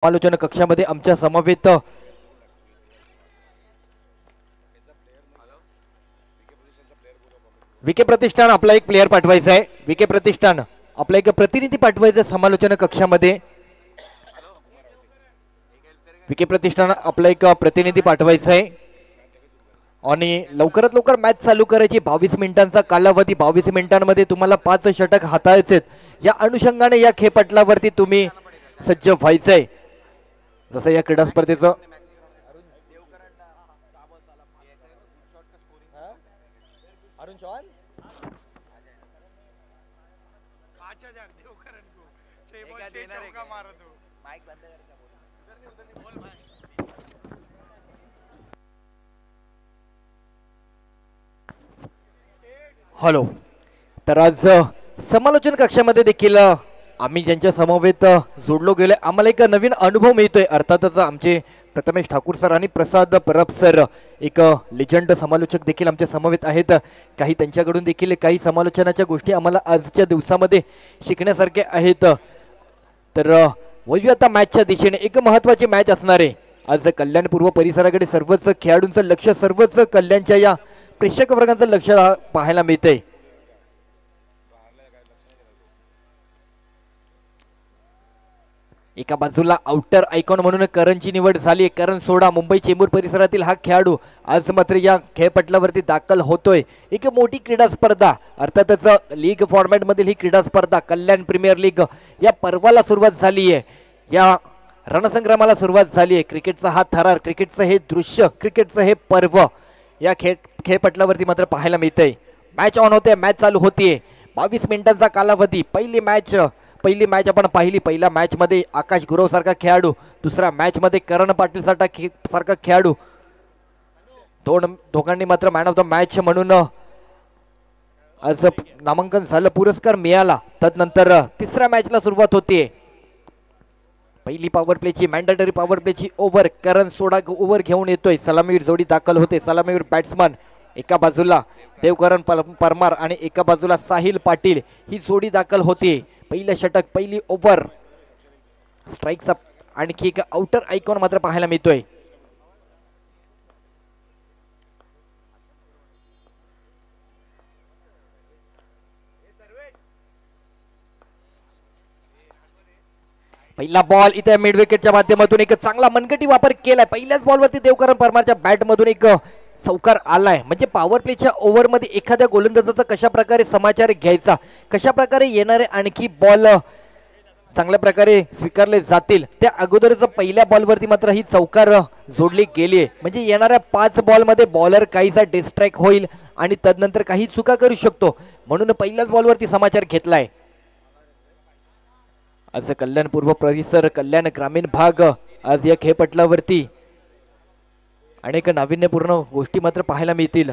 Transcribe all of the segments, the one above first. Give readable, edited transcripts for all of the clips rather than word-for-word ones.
आलोचना कक्षामध्ये आमच्या समवेत विके प्रतिष्ठान आपला एक प्लेयर पाठवायचा आहे. विके प्रतिष्ठान आपला एक प्रतिनिधी पाठवायचा समालोचना कक्षामध्ये. विके प्रतिष्ठान आपला एक प्रतिनिधी पाठवायचा आहे आणि लवकरात लवकर मॅच चालू करायची. 22 मिनिटांचा कालावधी. 22 मिनिटांमध्ये तुम्हाला 5 षटक हाताळायचे. या अनुषंगाने या खेळपटलावरती तुम्ही सज्ज व्हायचंय. जसं या क्रीडा स्पर्धेचं हॅलो. तर आज समालोचन कक्षामध्ये देखील आम्ही ज्यांच्या समवेत जोडलो गेले आम्हाला एक नवीन अनुभव मिळतोय. अर्थातच आमचे प्रथमेश ठाकूर सर आणि प्रसाद परब सर एक लेजंड समालोचक देखील आमच्या समवेत आहेत. काही त्यांच्याकडून देखील काही समालोचनाच्या गोष्टी आम्हाला आजच्या दिवसामध्ये शिकण्यासारख्या आहेत. तर वळूया आता मॅचच्या दिशेने. एक महत्त्वाची मॅच असणार आहे आज. कल्याण पूर्व परिसराकडे सर्वच खेळाडूंचं लक्ष, सर्वच कल्याणच्या या प्रेक्षक वर्गाचं लक्ष पाहायला मिळतंय. एका बाजूला आउटर आयकॉन म्हणून करणची निवड झाली. करण सोडा मुंबई चेंबूर परिसरातील हा खेळाडू आज मात्र या खेळपटलावरती दाखल होतोय. एक मोठी क्रीडा स्पर्धा, अर्थातच लीग फॉर्मॅट मधील ही क्रीडा स्पर्धा कल्याण प्रीमियर लीग या पर्वाला सुरुवात झाली आहे. या रणसंग्रामाला सुरुवात झाली आहे. क्रिकेटचा हा थरार, क्रिकेटचं हे दृश्य, क्रिकेटचं हे पर्व या खेळपटलावरती मात्र पाहायला मिळतंय. मॅच ऑन होते, मॅच चालू होतीये. 22 मिनिटांचा कालावधी. पहिली मॅच आपण पाहिली. पहिल्या मॅच मध्ये आकाश गुरव सारखा खेळाडू, दुसऱ्या मॅच मध्ये करण पाटील सारखा खेळाडू, दोघांनी मात्र मॅन ऑफ द मॅच म्हणून आज नामांकन झालं, पुरस्कार मिळाला. तदनंतर तिसऱ्या मॅचला सुरुवात होतीये. पहिली पॉवर प्लेची, मॅन्डेटरी पॉवर प्लेची ओव्हर. करण सोडा ओव्हर घेऊन येतोय. सलामीवीर जोडी दाखल होते. सलामीवीर बॅट्समन एका बाजूला देवकरण परमार आणि एका बाजूला साहिल पाटील ही जोडी दाखल होती. पहिलं षटक, पहिली ओव्हर. स्ट्राईकचा आणखी एक आउटर आयकॉन मात्र पाहायला मिळतोय. पहिला बॉल इथे मिड विकेटच्या माध्यमातून एक चांगला मनगटी वापर केलाय. पहिल्याच बॉलवरती देवकरण परमारच्या बॅटमधून एक चौकार आलाय. म्हणजे पॉवर प्लेच्या ओव्हरमध्ये एखाद्या गोलंदाजाचा कशा प्रकारे समाचार घ्यायचा, कशा प्रकारे येणारे आणखी बॉल चांगल्या प्रकारे स्वीकारले जातील, त्या अगोदरच पहिल्या बॉलवरती मात्र ही चौकार जोडली गेली आहे. म्हणजे येणाऱ्या 5 बॉलमध्ये बॉलर काहीसा डिस्ट्रॅक्ट होईल आणि तदनंतर काही चुका करू शकतो, म्हणून पहिल्याच बॉलवरती समाचार घेतलाय. आज कल्याण पूर्व परिसर, कल्याण ग्रामीण भाग, आज या खेळपटलावरती अनेक नाविन्यपूर्ण गोष्टी मात्र पाहायला मिळतील.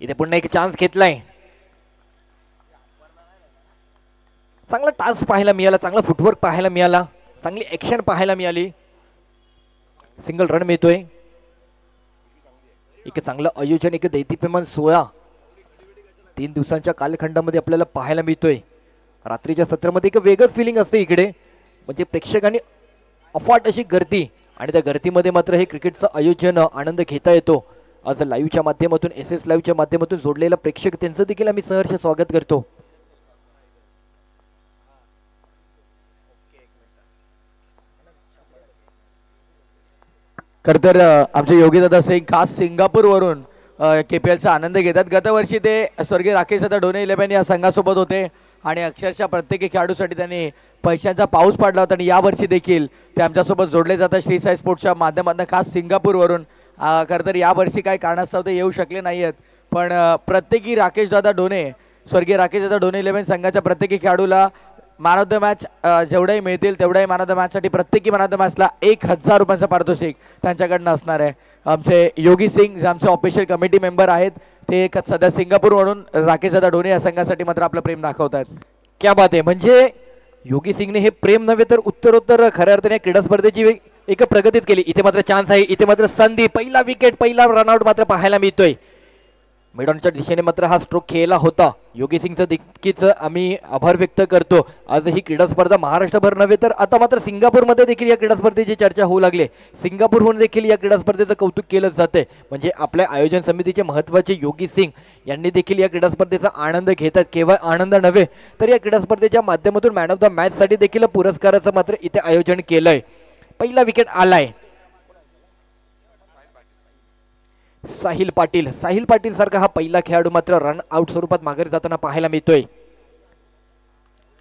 इथे पुन्हा एक चान्स घेतलाय. चांगला टास्क पाहायला मिळाला, चांगला फुटवर्क पाहायला मिळाला, चांगली ऍक्शन पाहायला मिळाली. सिंगल रन मिळतोय. एक चांगलं आयोजन, एक दैदिप्यमान सोहळा 3 दिवसांच्या कालखंडामध्ये आपल्याला पाहायला मिळतोय. रात्रीच्या सत्रामध्ये एक वेगळंच फिलिंग असते इकडे. म्हणजे प्रेक्षकांनी अफाट अशी गर्दी आणि त्या गर्दीमध्ये मात्र हे क्रिकेटचं आयोजन आनंद घेता येतो. आज लाईव्हच्या माध्यमातून, SS लाईव्हच्या माध्यमातून जोडलेला प्रेक्षक, त्यांचं देखील आम्ही सहर्ष स्वागत करतो. खर तर आमचे योगीदादा सिंग खास सिंगापूरवरून KPLचा आनंद घेतात. गतवर्षी ते स्वर्गीय राकेश दादा डोने 11 या संघासोबत होते आणि अक्षरशः प्रत्येक खेळाडूसाठी त्यांनी पैशांचा पाऊस पाडला होता आणि यावर्षी देखील ते आमच्यासोबत जोडले जातात श्री साई स्पोर्ट्सच्या माध्यमातून खास सिंगापूरवरून. खरं तर यावर्षी काही कारणास्तव ते येऊ शकले नाही आहेत, पण प्रत्येकी राकेशदादा डोने, स्वर्गीय राकेशदादा डोने 11 संघाच्या प्रत्येकी खेळाडूला मॅन ऑफ द मॅच जेवढाही मिळतील तेवढाही मॅन ऑफ द मॅचसाठी प्रत्येकी मॅन ऑफ द मॅचला 1000 रुपयांचं पारितोषिक त्यांच्याकडनं असणार आहे. आमचे योगी सिंग जे आमचे ऑफिशियल कमिटी मेंबर आहेत ते सध्या सिंगापूरवरून राकेशदादा डोने या संघासाठी मात्र आपलं प्रेम दाखवतात. क्या बात आहे. म्हणजे योगी सिंगने हे प्रेम नव्हे तर उत्तरोत्तर खऱ्या अर्थाने या क्रीडा स्पर्धेची एक प्रगतीत केली. इथे मात्र चान्स आहे, इथे मात्र संधी, पहिला विकेट, पहिला रनआउट मात्र पाहायला मिळतोय. मिडॉनच्या दिशेने मात्र हा स्ट्रोक खेळला होता. योगी सिंगचं नक्कीच आम्ही आभार व्यक्त करतो. आज ही क्रीडा स्पर्धा महाराष्ट्रभर नव्हे तर आता मात्र सिंगापूरमध्ये देखील या क्रीडा स्पर्धेची चर्चा होऊ लागली. सिंगापूरहून देखील या क्रीडा स्पर्धेचं कौतुक केलं जाते. म्हणजे आपल्या आयोजन समितीचे महत्त्वाचे योगी सिंग यांनी देखील या क्रीडा स्पर्धेचा आनंद घेतात. केवळ आनंद नव्हे तर या क्रीडा स्पर्धेच्या माध्यमातून मॅन ऑफ द मॅच साठी देखील पुरस्काराचं मात्र इथे आयोजन केलंय. पहिला विकेट आलाय. साहिल पाटील सारखा हा पहिला खेळाडू मात्र रन आउट स्वरूपात माघारी जाताना पाहायला मिळतोय.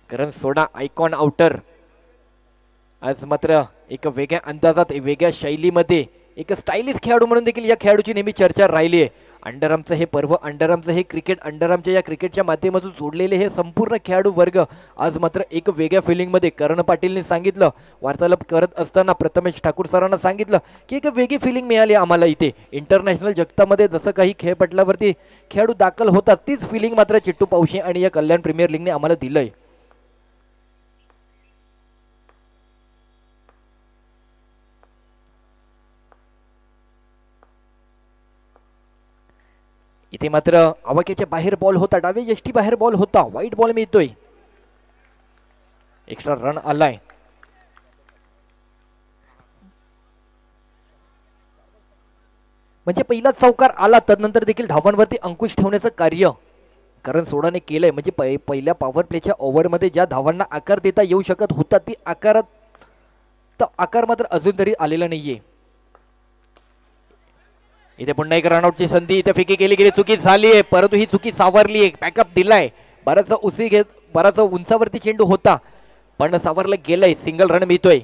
करण सोडा आयकॉन आउटर आज मात्र एक वेगळ्या अंदाजात, वेगळ्या शैलीमध्ये एक स्टायलिश खेळाडू म्हणून देखील या खेळाडूची नेहमी चर्चा राहिली आहे. अंडरआर्मचं हे पर्व, अंडरआर्मचं हे क्रिकेट, अंडरआर्मच्या या क्रिकेटच्या माध्यमातून जोडलेले हे संपूर्ण खेळाडू वर्ग आज मात्र एक वेगळ्या फिलिंगमध्ये. करण पाटीलने सांगितलं, वार्तालाप करत असताना प्रथमेश ठाकूर सरांना सांगितलं की एक वेगळी फिलिंग मिळाली आम्हाला इथे. इंटरनॅशनल जगतामध्ये जसं काही खेळपटलावरती खेळाडू दाखल होतात तीच फिलिंग मात्र चिट्टू पावशे आणि या कल्याण प्रीमियर लीगने आम्हाला दिलंय. इथे मात्र आवाक्याच्या बाहेर बॉल होता, डावे यष्टी बाहेर बॉल होता, वाईट बॉल मिळतोय. एक्स्ट्रा रन आलाय. म्हणजे पहिला चौकार आला, तदनंतर देखील धावांवरती अंकुश ठेवण्याचं कार्य करण सोडाने केलंय. म्हणजे पहिल्या पॉवर प्लेच्या ओव्हरमध्ये ज्या धावांना आकार देता येऊ शकत होता ती आकार मात्र अजून तरी आलेला नाहीये. इथे पुन्हा एक रनआउटची संधी, इथे फेकी केली गेली, चुकी झाली आहे, परंतु ही चुकी सावरली आहे. बॅकअप दिलाय, बराच उंचावरती चेंडू होता पण सावरला गेलाय. सिंगल रन मिळतोय.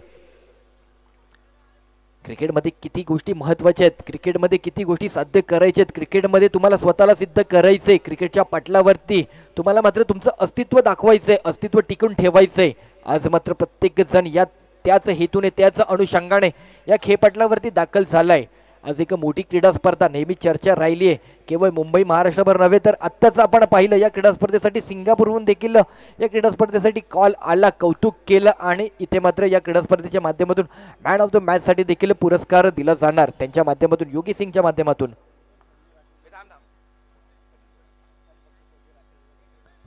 क्रिकेटमध्ये किती गोष्टी महत्वाच्या आहेत, क्रिकेटमध्ये किती गोष्टी साध्य करायच्या आहेत, क्रिकेटमध्ये तुम्हाला स्वतःला सिद्ध करायचंय, क्रिकेटच्या पटलावरती तुम्हाला मात्र तुमचं अस्तित्व दाखवायचंय, अस्तित्व टिकून ठेवायचंय. आज मात्र प्रत्येक जण या त्याच हेतूने, त्याच अनुषंगाने या खेळपटलावरती दाखल झालाय. आज एक मोठी क्रीडा स्पर्धा, नेहमी चर्चा राहिली आहे. केवळ मुंबई महाराष्ट्रभर नव्हे तर आत्ताच आपण पाहिलं या क्रीडा स्पर्धेसाठी सिंगापूरहून देखील या क्रीडा स्पर्धेसाठी कॉल आला, कौतुक केलं आणि इथे मात्र या क्रीडा स्पर्धेच्या माध्यमातून मॅन ऑफ द मॅच साठी देखील पुरस्कार दिला जाणार त्यांच्या माध्यमातून, योगी सिंगच्या माध्यमातून.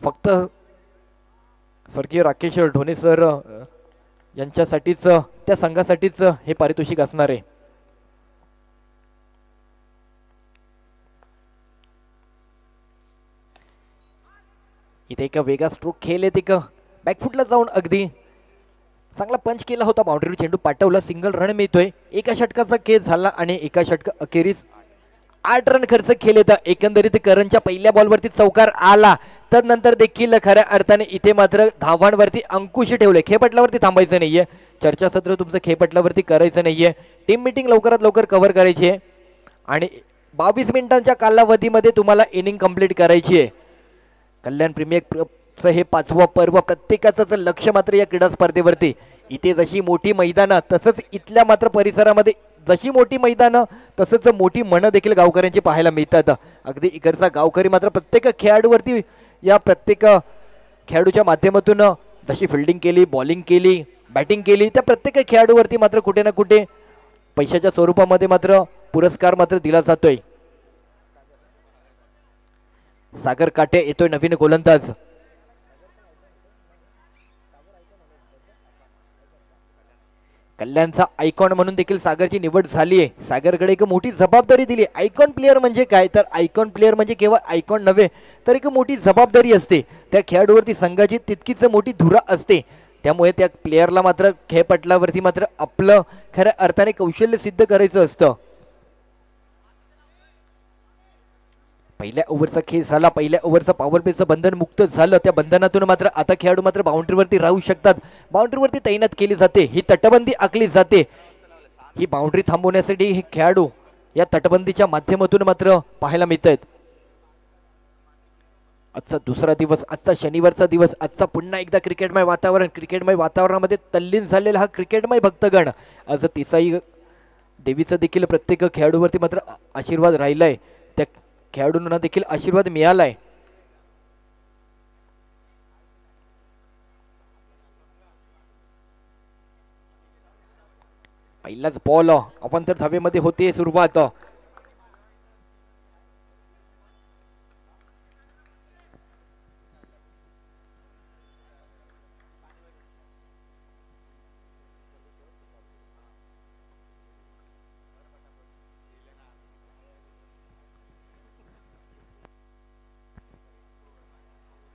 फक्त स्वर्गीय राकेश ढोणे सर यांच्यासाठीच, त्या संघासाठीच हे पारितोषिक असणार आहे. इथे एक वेगळा स्ट्रोक खेळलेत, एक बॅकफुटला जाऊन अगदी चांगला पंच केला होता, बाउंड्रीवर चेंडू पाठवला, सिंगल रन मिळतोय. एका षटकाचा खेळ झाला आणि एका षटका अखेरीस 8 रन खर्च केले. तर एकंदरीत करणच्या पहिल्या बॉलवरती चौकार आला, तदनंतर देखील खऱ्या अर्थाने इथे मात्र धावांवरती अंकुश ठेवले. खेळपटलावरती थांबायचं नाहीये, चर्चासत्र तुमचं खेळपटलावरती करायचं नाहीये, टीम मीटिंग लवकरात लवकर कव्हर करायची आहे आणि 22 मिनिटांच्या कालावधीमध्ये तुम्हाला इनिंग कंप्लीट करायची आहे. कल्याण प्रीमियर हे 5वं पर्व, प्रत्येकाचं लक्ष मात्र या क्रीडा स्पर्धेवरती. इथे जशी मोठी मैदानं तसंच इथल्या मात्र परिसरामध्ये जशी मोठी मैदानं तसंच मोठी मनं देखील गावकऱ्यांची पाहायला मिळतात. अगदी इकडचा गावकरी मात्र प्रत्येक खेळाडूवरती, या प्रत्येक खेळाडूच्या माध्यमातून जशी फिल्डिंग केली, बॉलिंग केली, बॅटिंग केली, त्या प्रत्येक खेळाडूवरती मात्र कुठे ना कुठे पैशाच्या स्वरूपामध्ये मात्र पुरस्कार मात्र दिला जातोय. सागर काटे येतोय नवीन गोलंदाज. कल्याणचा आयकॉन म्हणून देखील सागरची निवड झाली आहे. सागरकडे एक मोठी जबाबदारी दिली. आयकॉन प्लेअर म्हणजे काय, तर आयकॉन प्लेअर म्हणजे केवळ आयकॉन नव्हे तर एक मोठी जबाबदारी असते. त्या खेळाडूवरती संघाची तितकीच मोठी धुरा असते. त्यामुळे त्या प्लेअरला मात्र खेळपटलावरती मात्र आपलं खऱ्या अर्थाने कौशल्य सिद्ध करायचं असतं. पहिल्या ओव्हरचा खेळ झाला, पहिल्या ओव्हरचा पॉवर प्लेचं बंधन मुक्त झालं. त्या बंधनातून मात्र आता खेळाडू मात्र बाउंड्रीवरती राहू शकतात, बाउंड्रीवरती तैनात केली जाते, ही तटबंदी आखली जाते. ही बाउंड्री थांबवण्यासाठी हे खेळाडू या तटबंदीच्या माध्यमातून मात्र पाहायला मिळत आहेत. आजचा दुसरा दिवस, आजचा शनिवारचा दिवस, आजचा पुन्हा एकदा क्रिकेटमय वातावरण, क्रिकेटमय वातावरणामध्ये तल्लीन झालेला हा क्रिकेटमय भक्तगण. आज तिसाई देवीचा देखील प्रत्येक खेळाडूवरती मात्र आशीर्वाद राहिलाय, त्या खेळाडूंना देखील आशीर्वाद मिळालाय. पहिलाच बॉल अवांतर धावेमध्ये होते सुरुवात.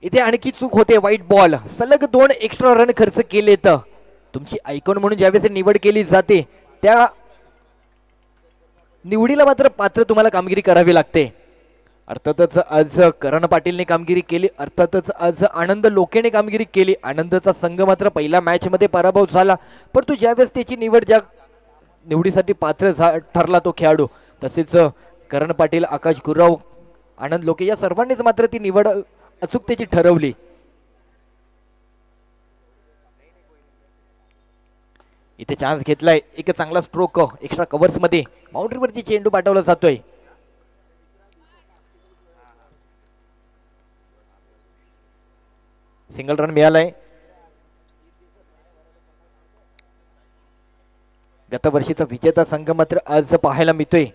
इथे आणखी चूक होते. वाईट बॉल. सलग 2 एक्स्ट्रा रन खर्च केलेत. तुमची आयकॉन म्हणून ज्यावेळेस निवड केली जाते त्या निवडीला मात्र पात्र तुम्हाला कामगिरी करावी लागते. अर्थातच आज करण पाटीलने कामगिरी केली. अर्थातच आज आनंद लोकेने कामगिरी केली. आनंदचा संघ मात्र पहिल्या मॅच मध्ये पराभव झाला, परंतु ज्यावेळेस त्याची निवड ज्या निवडीसाठी पात्र ठरला तो खेळाडू, तसेच करण पाटील, आकाश गुरव, आनंद लोके या सर्वांनीच मात्र ती निवड अचूकतेची ठरवली. इथे चान्स घेतलाय. एक चांगला स्ट्रोक एक्स्ट्रा कव्हर्स मध्ये बाउंड्रीवरती चेंडू पाठवला जातोय. सिंगल रन मिळालाय. गतवर्षीचा विजेता संघ मात्र आज पाहायला मिळतोय.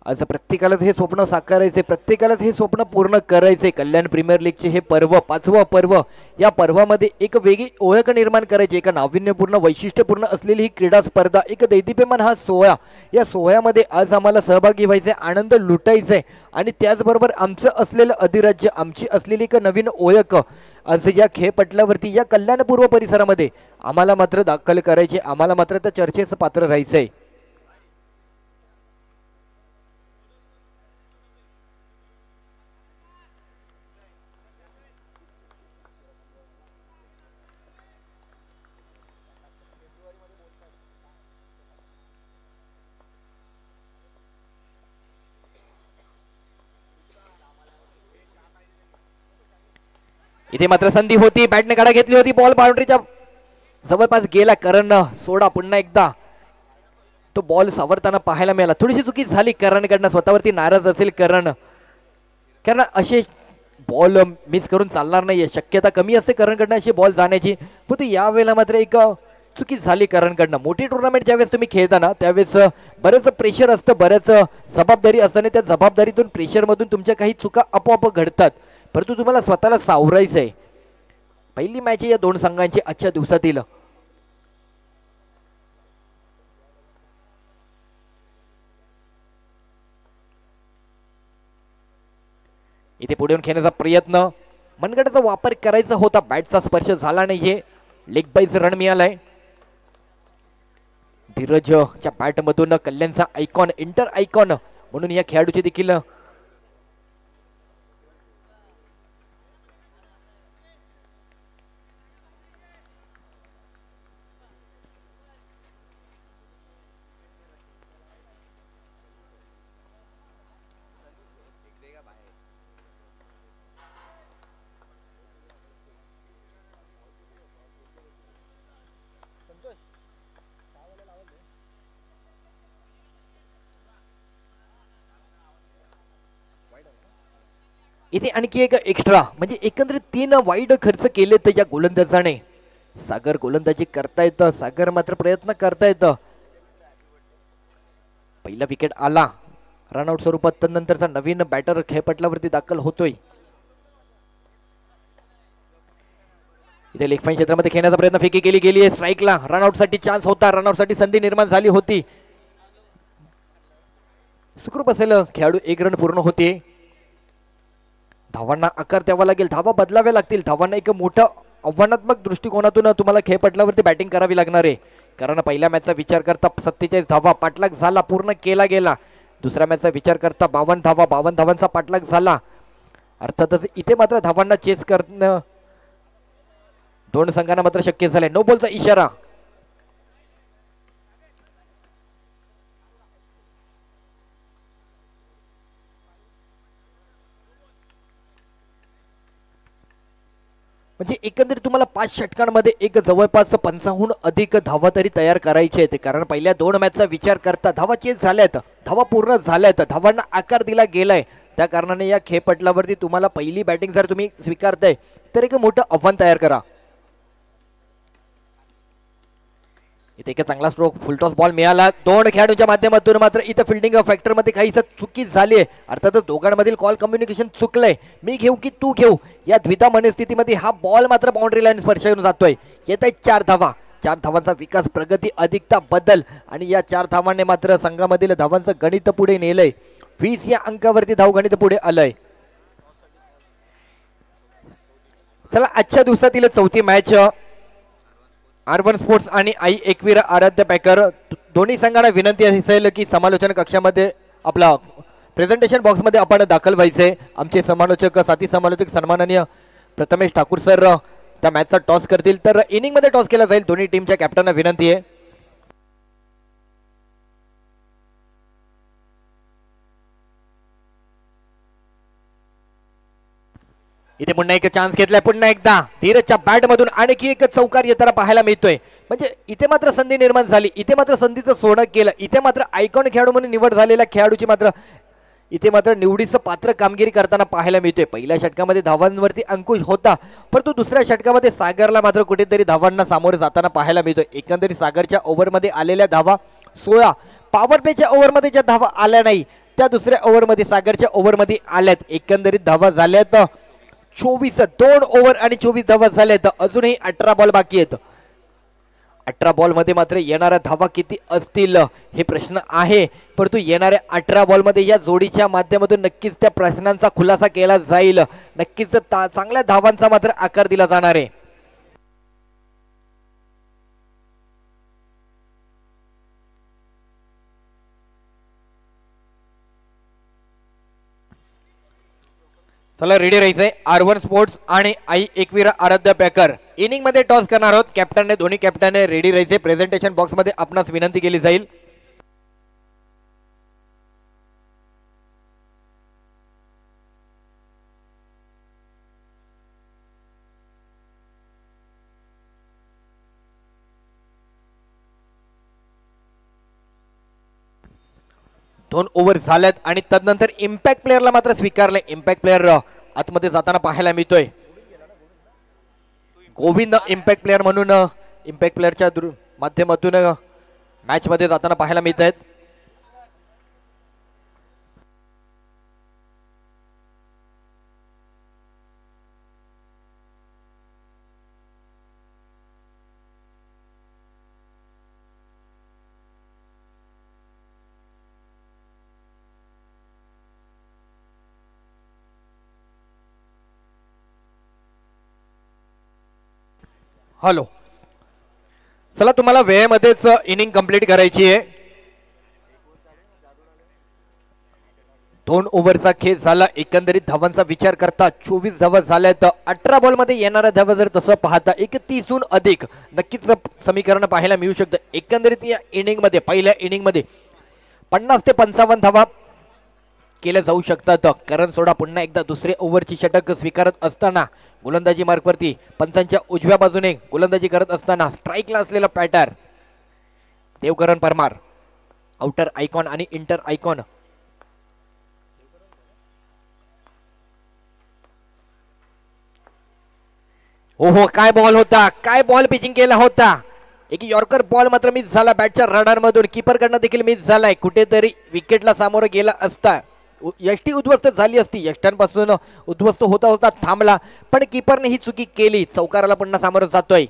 आज प्रत्येकालाच हे स्वप्न साकारायचे, प्रत्येकालाच हे स्वप्न पूर्ण करायचे. कल्याण प्रीमियर लीगचे हे पर्व, 5वं पर्व, या पर्वामध्ये एक वेगळी ओळख निर्माण करायची. एका नाविन्यपूर्ण वैशिष्ट्यपूर्ण असलेली ही क्रीडा स्पर्धा, एक दैदिप्यमान हा सोहळा, या सोहळ्यामध्ये आज आम्हाला सहभागी व्हायचे, आनंद लुटायचे आणि त्याचबरोबर आमचं असलेलं अधिराज्य, आमची असलेली एक नवीन ओळख आज या खेळपटलावरती, या कल्याणपूर्व परिसरामध्ये आम्हाला मात्र दाखल करायचे, आम्हाला मात्र त्या चर्चेचं पात्र राहायचंय. इथे मात्र संधी होती. बॅटने गाडा घेतली होती. बॉल बाउंड्रीच्या जवळपास गेला. करण सोडा पुन्हा एकदा तो बॉल सावरताना पाहायला मिळाला. थोडीशी चुकी झाली करणकडनं. स्वतःवरती नाराज असेल करण, कारण असे बॉल मिस करून चालणार नाहीये. शक्यता कमी असते करणकडनं अशी बॉल जाण्याची, परंतु यावेळेला मात्र एक चुकी झाली करणकडनं. मोठी टुर्नामेंट ज्यावेळेस तुम्ही खेळताना त्यावेळेस बरंच प्रेशर असतं, बरंच जबाबदारी असताना त्या जबाबदारीतून, प्रेशरमधून तुमच्या काही चुका आपोआप घडतात, परंतु तुम्हाला स्वतःला सावरायचंय. पहिली मॅच या दोन संघांची आजच्या दिवसातील. इथे पुढे येऊन खेळण्याचा प्रयत्न, मनगटाचा वापर करायचा होता, बॅटचा स्पर्श झाला नाहीये. लेग बाईज रन मिळालाय. धीरजच्या बॅट मधून कल्याणचा आयकॉन, इंटर आयकॉन म्हणून या खेळाडूची देखील इथे आणखी एक एक्स्ट्रा, म्हणजे एकंदरीत 3 वाईड खर्च केले तर या गोलंदाजाने. सागर गोलंदाजी करता येतं, सागर मात्र प्रयत्न करता येतं. पहिला विकेट आला रनआउट स्वरूपात, त्यानंतरचा नवीन बॅटर खेळपटलावरती दाखल होतोय. इथे लेग पॉइंट क्षेत्रामध्ये खेळण्याचा प्रयत्न, फेकी केली गेली आहे स्ट्राईकला. रनआउट साठी चान्स होता, रनआउट साठी संधी निर्माण झाली होती. सुखरूप असेल खेळाडू, 1 रन पूर्ण होते. धावांना आकार द्यावा लागेल, धावा बदलाव्या लागतील. धावांना एक मोठा आव्हानात्मक दृष्टिकोनातून तुम्हाला खेळपटलावरती बॅटिंग करावी लागणार आहे. कारण पहिल्या मॅचचा विचार करता 47 धावा पाठलाग झाला, पूर्ण केला गेला. दुसऱ्या मॅचचा विचार करता 52 धावा, 52 धावांचा पाठलाग झाला. अर्थातच इथे मात्र धावांना चेस करणं दोन संघांना मात्र शक्य झालंय. नो बॉलचा इशारा. म्हणजे एकंदरीत तुम्हाला 5 षटकांमध्ये एक जवळपास 50हून अधिक धावा तरी तयार करायचे आहेत. कारण पहिल्या 2 मॅचचा विचार करता धावा चेस झाल्यात, धावा पूर्ण झाल्यात, धावांना आकार दिला गेलाय. त्या कारणाने या खेळपटलावरती तुम्हाला पहिली बॅटिंग जर तुम्ही स्वीकारताय तर एक मोठं आव्हान तयार करा. इथे एक चांगला स्ट्रोक फुलटॉस बॉल मिळाला दोन खेळाडूंच्या माध्यमातून, मात्र इथं फिल्डिंग फॅक्टर मध्ये काहीच चुकी झाली आहे. अर्थातच दोघांमधील कॉल कम्युनिकेशन चुकलंय. मी घेऊ की तू घेऊ या द्विधा मनस्थितीमध्ये हा बॉल मात्र बाउंड्री लाईन स्पर्श जातोय. येत आहेत 4 धावा. 4 धावांचा विकास, प्रगती, अधिकता, बदल आणि या 4 धावांनी मात्र संघामधील धावांचं गणित पुढे नेलंय. 20 या अंकावरती धाव गणित पुढे आलंय. चला आजच्या दिवसातील चौथी मॅच R1 स्पोर्ट्स आणि आई एकवीर आराध्य पॅकर दोन्ही संघांना विनंती असेल की समालोचन कक्षामध्ये आपला प्रेझेंटेशन बॉक्समध्ये आपण दाखल व्हायचे. आमचे समालोचक साथी समालोचक सन्माननीय प्रथमेश ठाकूर सर त्या मॅचचा टॉस करतील. तर इनिंग मध्ये टॉस केला जाईल. दोन्ही टीमच्या कॅप्टनना विनंती आहे. इथे पुन्हा एक चान्स घेतलाय. पुन्हा एकदा धीरजच्या बॅट मधून आणखी एक चौकार येताना पाहायला मिळतोय. म्हणजे इथे मात्र संधी निर्माण झाली. इथे मात्र संधीचं सोनं केलं. इथे मात्र आयकॉन खेळाडू म्हणून निवड झालेल्या खेळाडूची मात्र इथे मात्र निवडीचं पात्र कामगिरी करताना पाहायला मिळतोय. पहिल्या षटकामध्ये धावांवरती अंकुश होता, परंतु दुसऱ्या षटकामध्ये सागरला मात्र कुठेतरी धावांना सामोरे जाताना पाहायला मिळतोय. एकंदरीत सागरच्या ओव्हरमध्ये आलेल्या धावा 16, पॉवर प्लेच्या ओव्हरमध्ये ज्या धावा आल्या नाही त्या दुसऱ्या ओव्हरमध्ये सागरच्या ओव्हरमध्ये आल्यात. एकंदरीत धावा झाल्यात 24. 2 ओव्हर आणि 24 धावा झाल्यात. अजूनही 18 बॉल बाकी आहेत. 18 बॉल मध्ये मात्र येणाऱ्या धावा किती असतील हे प्रश्न आहे, परंतु येणाऱ्या 18 बॉल मध्ये या जोडीच्या माध्यमातून नक्कीच त्या प्रश्नांचा खुलासा केला जाईल. नक्कीच चांगल्या धावांचा मात्र आकार दिला जाणार आहे. चला रेडी राहायचंय. R1 स्पोर्ट्स आणि आई एकवीर आराध्य पॅकर इनिंग मध्ये टॉस करणार आहोत. कॅप्टनने दोन्ही कॅप्टनने रेडी राहायचे. प्रेझेंटेशन बॉक्स मध्ये आपणास विनंती केली जाईल. दोन ओव्हर झाल्यात आणि तदनंतर इम्पॅक्ट प्लेअरला मात्र स्वीकारले. इम्पॅक्ट प्लेअर आतमध्ये जाताना पाहायला मिळतोय. गोविंद इम्पॅक्ट प्लेअर म्हणून इम्पॅक्ट प्लेअरच्या माध्यमातून मॅच मध्ये जाताना पाहायला मिळत आहेत. हॅलो, चला तुम्हाला वेळेमध्येच इनिंग कंप्लीट करायची आहे. 2 ओव्हरचा खेळ झाला. एकंदरीत धावांचा विचार करता 24 धावा झाल्यात. 18 बॉल मध्ये येणाऱ्या धावा जर तसं पाहता 31 अधिक नक्कीच समीकरण पाहायला मिळू शकतं. एकंदरीत या इनिंग मध्ये पहिल्या इनिंग मध्ये 50 ते 55 धावा केल्या जाऊ शकतात. करण सोडा पुन्हा एकदा दुसरे ओव्हरची षटक स्वीकारत असताना गोलंदाजी मार्कवरती पंचांच्या उजव्या बाजूने गोलंदाजी करत असताना स्ट्राईकला असलेला patter Devkaran Parmar, outer icon आणि इंटर आयकॉन. हो काय बॉल होता, काय बॉल पिचिंग केला होता. एक यॉर्कर बॉल मात्र मिस झाला बॅटच्या रडारमधून. कीपर कडनं देखील मिस झालाय. कुठेतरी विकेटला सामोरं गेला असता यष्टी उद्ध्वस्त झाली असती. यष्ट्यांपासून उद्ध्वस्त होता होता थांबला, पण कीपरने ही चुकी केली. चौकाराला पुन्हा सामोरं जातोय.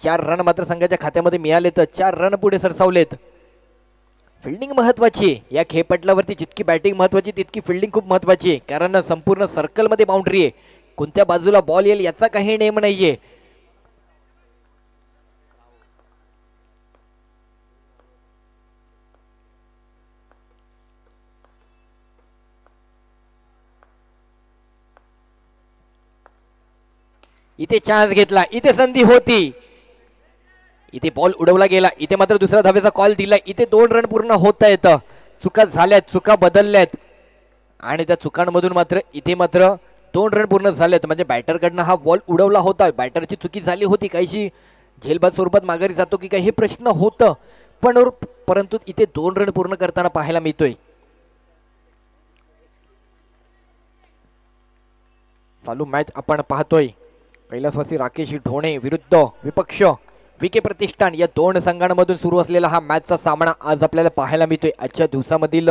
4 रन मात्र संघाच्या खात्यामध्ये मिळालेत. 4 रन पुढे सरसावलेत. फिल्डिंग महत्वाची या खेळपटलावरती. जितकी बॅटिंग महत्वाची तितकी फिल्डिंग खूप महत्वाची आहे, कारण संपूर्ण सर्कल मध्ये बाउंड्री आहे. कोणत्या बाजूला बॉल येईल याचा काही नेम नाहीये. इथे चान्स घेतला, इथे संधी होती, इथे बॉल उडवला गेला. इथे मात्र दुसऱ्या धावेचा कॉल दिला. इथे 2 रन पूर्ण होत आहेत. चुका झाल्यात, चुका बदलल्यात आणि त्या चुकांमधून मात्र इथे मात्र 2 रन पूर्ण झालेत. म्हणजे बॅटरकडनं हा बॉल उडवला होता. बॅटरची चुकी झाली होती. काहीशी झेलबाद स्वरूपात माघारी जातो की काही हे प्रश्न होतं, परंतु इथे 2 रन पूर्ण करताना पाहायला मिळतोय. चालू मॅच आपण पाहतोय. कैलासवासी राकेश ढोणे विरुद्ध विपक्ष विके प्रतिष्ठान या दोन संघांमधून सुरू असलेला हा मॅचचा सामना आज आपल्याला पाहायला मिळतोय. आजच्या दिवसामधील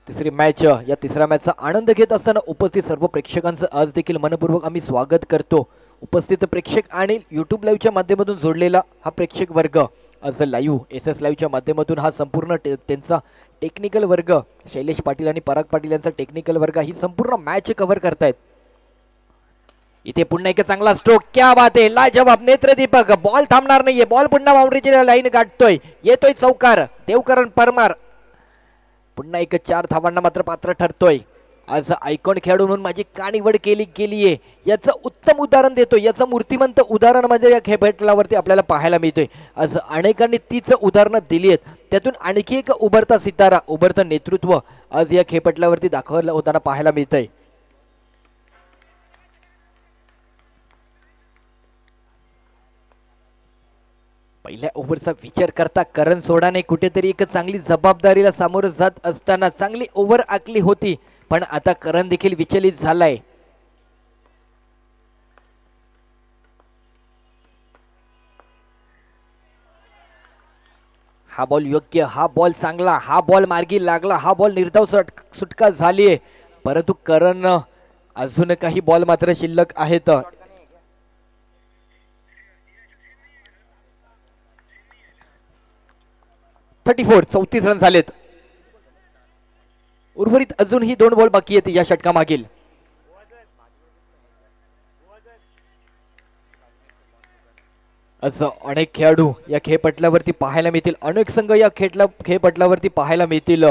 तिसरी मॅच, या तिसऱ्या मॅचचा आनंद घेत असताना उपस्थित सर्व प्रेक्षकांचं आज देखील मनपूर्वक आम्ही स्वागत करतो. उपस्थित प्रेक्षक आणि यूट्यूब लाईव्हच्या माध्यमातून जोडलेला हा प्रेक्षक वर्ग आज लाईव्ह SS लाईव्हच्या माध्यमातून हा संपूर्ण त्यांचा टेक्निकल वर्ग, शैलेश पाटील आणि पराग पाटील यांचा टेक्निकल वर्ग ही संपूर्ण मॅच कव्हर करतायत. इथे पुन्हा एक चांगला स्ट्रोक, क्या बात आहे, लाजवाब नेत्रदीपक. बॉल थांबणार नाहीये, बॉल पुन्हा बाउंड्रीची लाईन गाठतोय, येतोय चौकार. देवकरण परमार पुन्हा एक 4 धावांना मात्र पात्र ठरतोय. आज आयकॉन खेळाडू म्हणून माझी का निवड केली गेलीये याचं उत्तम उदाहरण देतोय, याचं मूर्तिमंत उदाहरण म्हणजे या खेळपटलावरती आपल्याला पाहायला मिळतोय. आज अनेकांनी तीच उदाहरणं दिली आहेत, त्यातून आणखी एक उभरता सितारा, उभरतं नेतृत्व आज या खेळपटलावरती दाखवलं होताना पाहायला मिळतंय. पहिल्या ओव्हरचा विचार करता करण सोडाने कुठेतरी एक चांगली जबाबदारीला सामोरं जात असताना चांगली ओव्हर आखली होती, पण आता करण देखील विचलित झालाय. हा बॉल योग्य, हा बॉल चांगला, हा बॉल मार्गी लागला, हा बॉल निर्धाव सुटका झालीये, परंतु करण अजून काही बॉल मात्र शिल्लक आहेत. 34 रन झालेत. उर्वरित अजूनही 2 बॉल बाकी आहेत या षटका मागील. असं अनेक खेळाडू या खेळपटलावरती पाहायला मिळतील, अनेक संघ या खेळपटलावरती पाहायला मिळतील.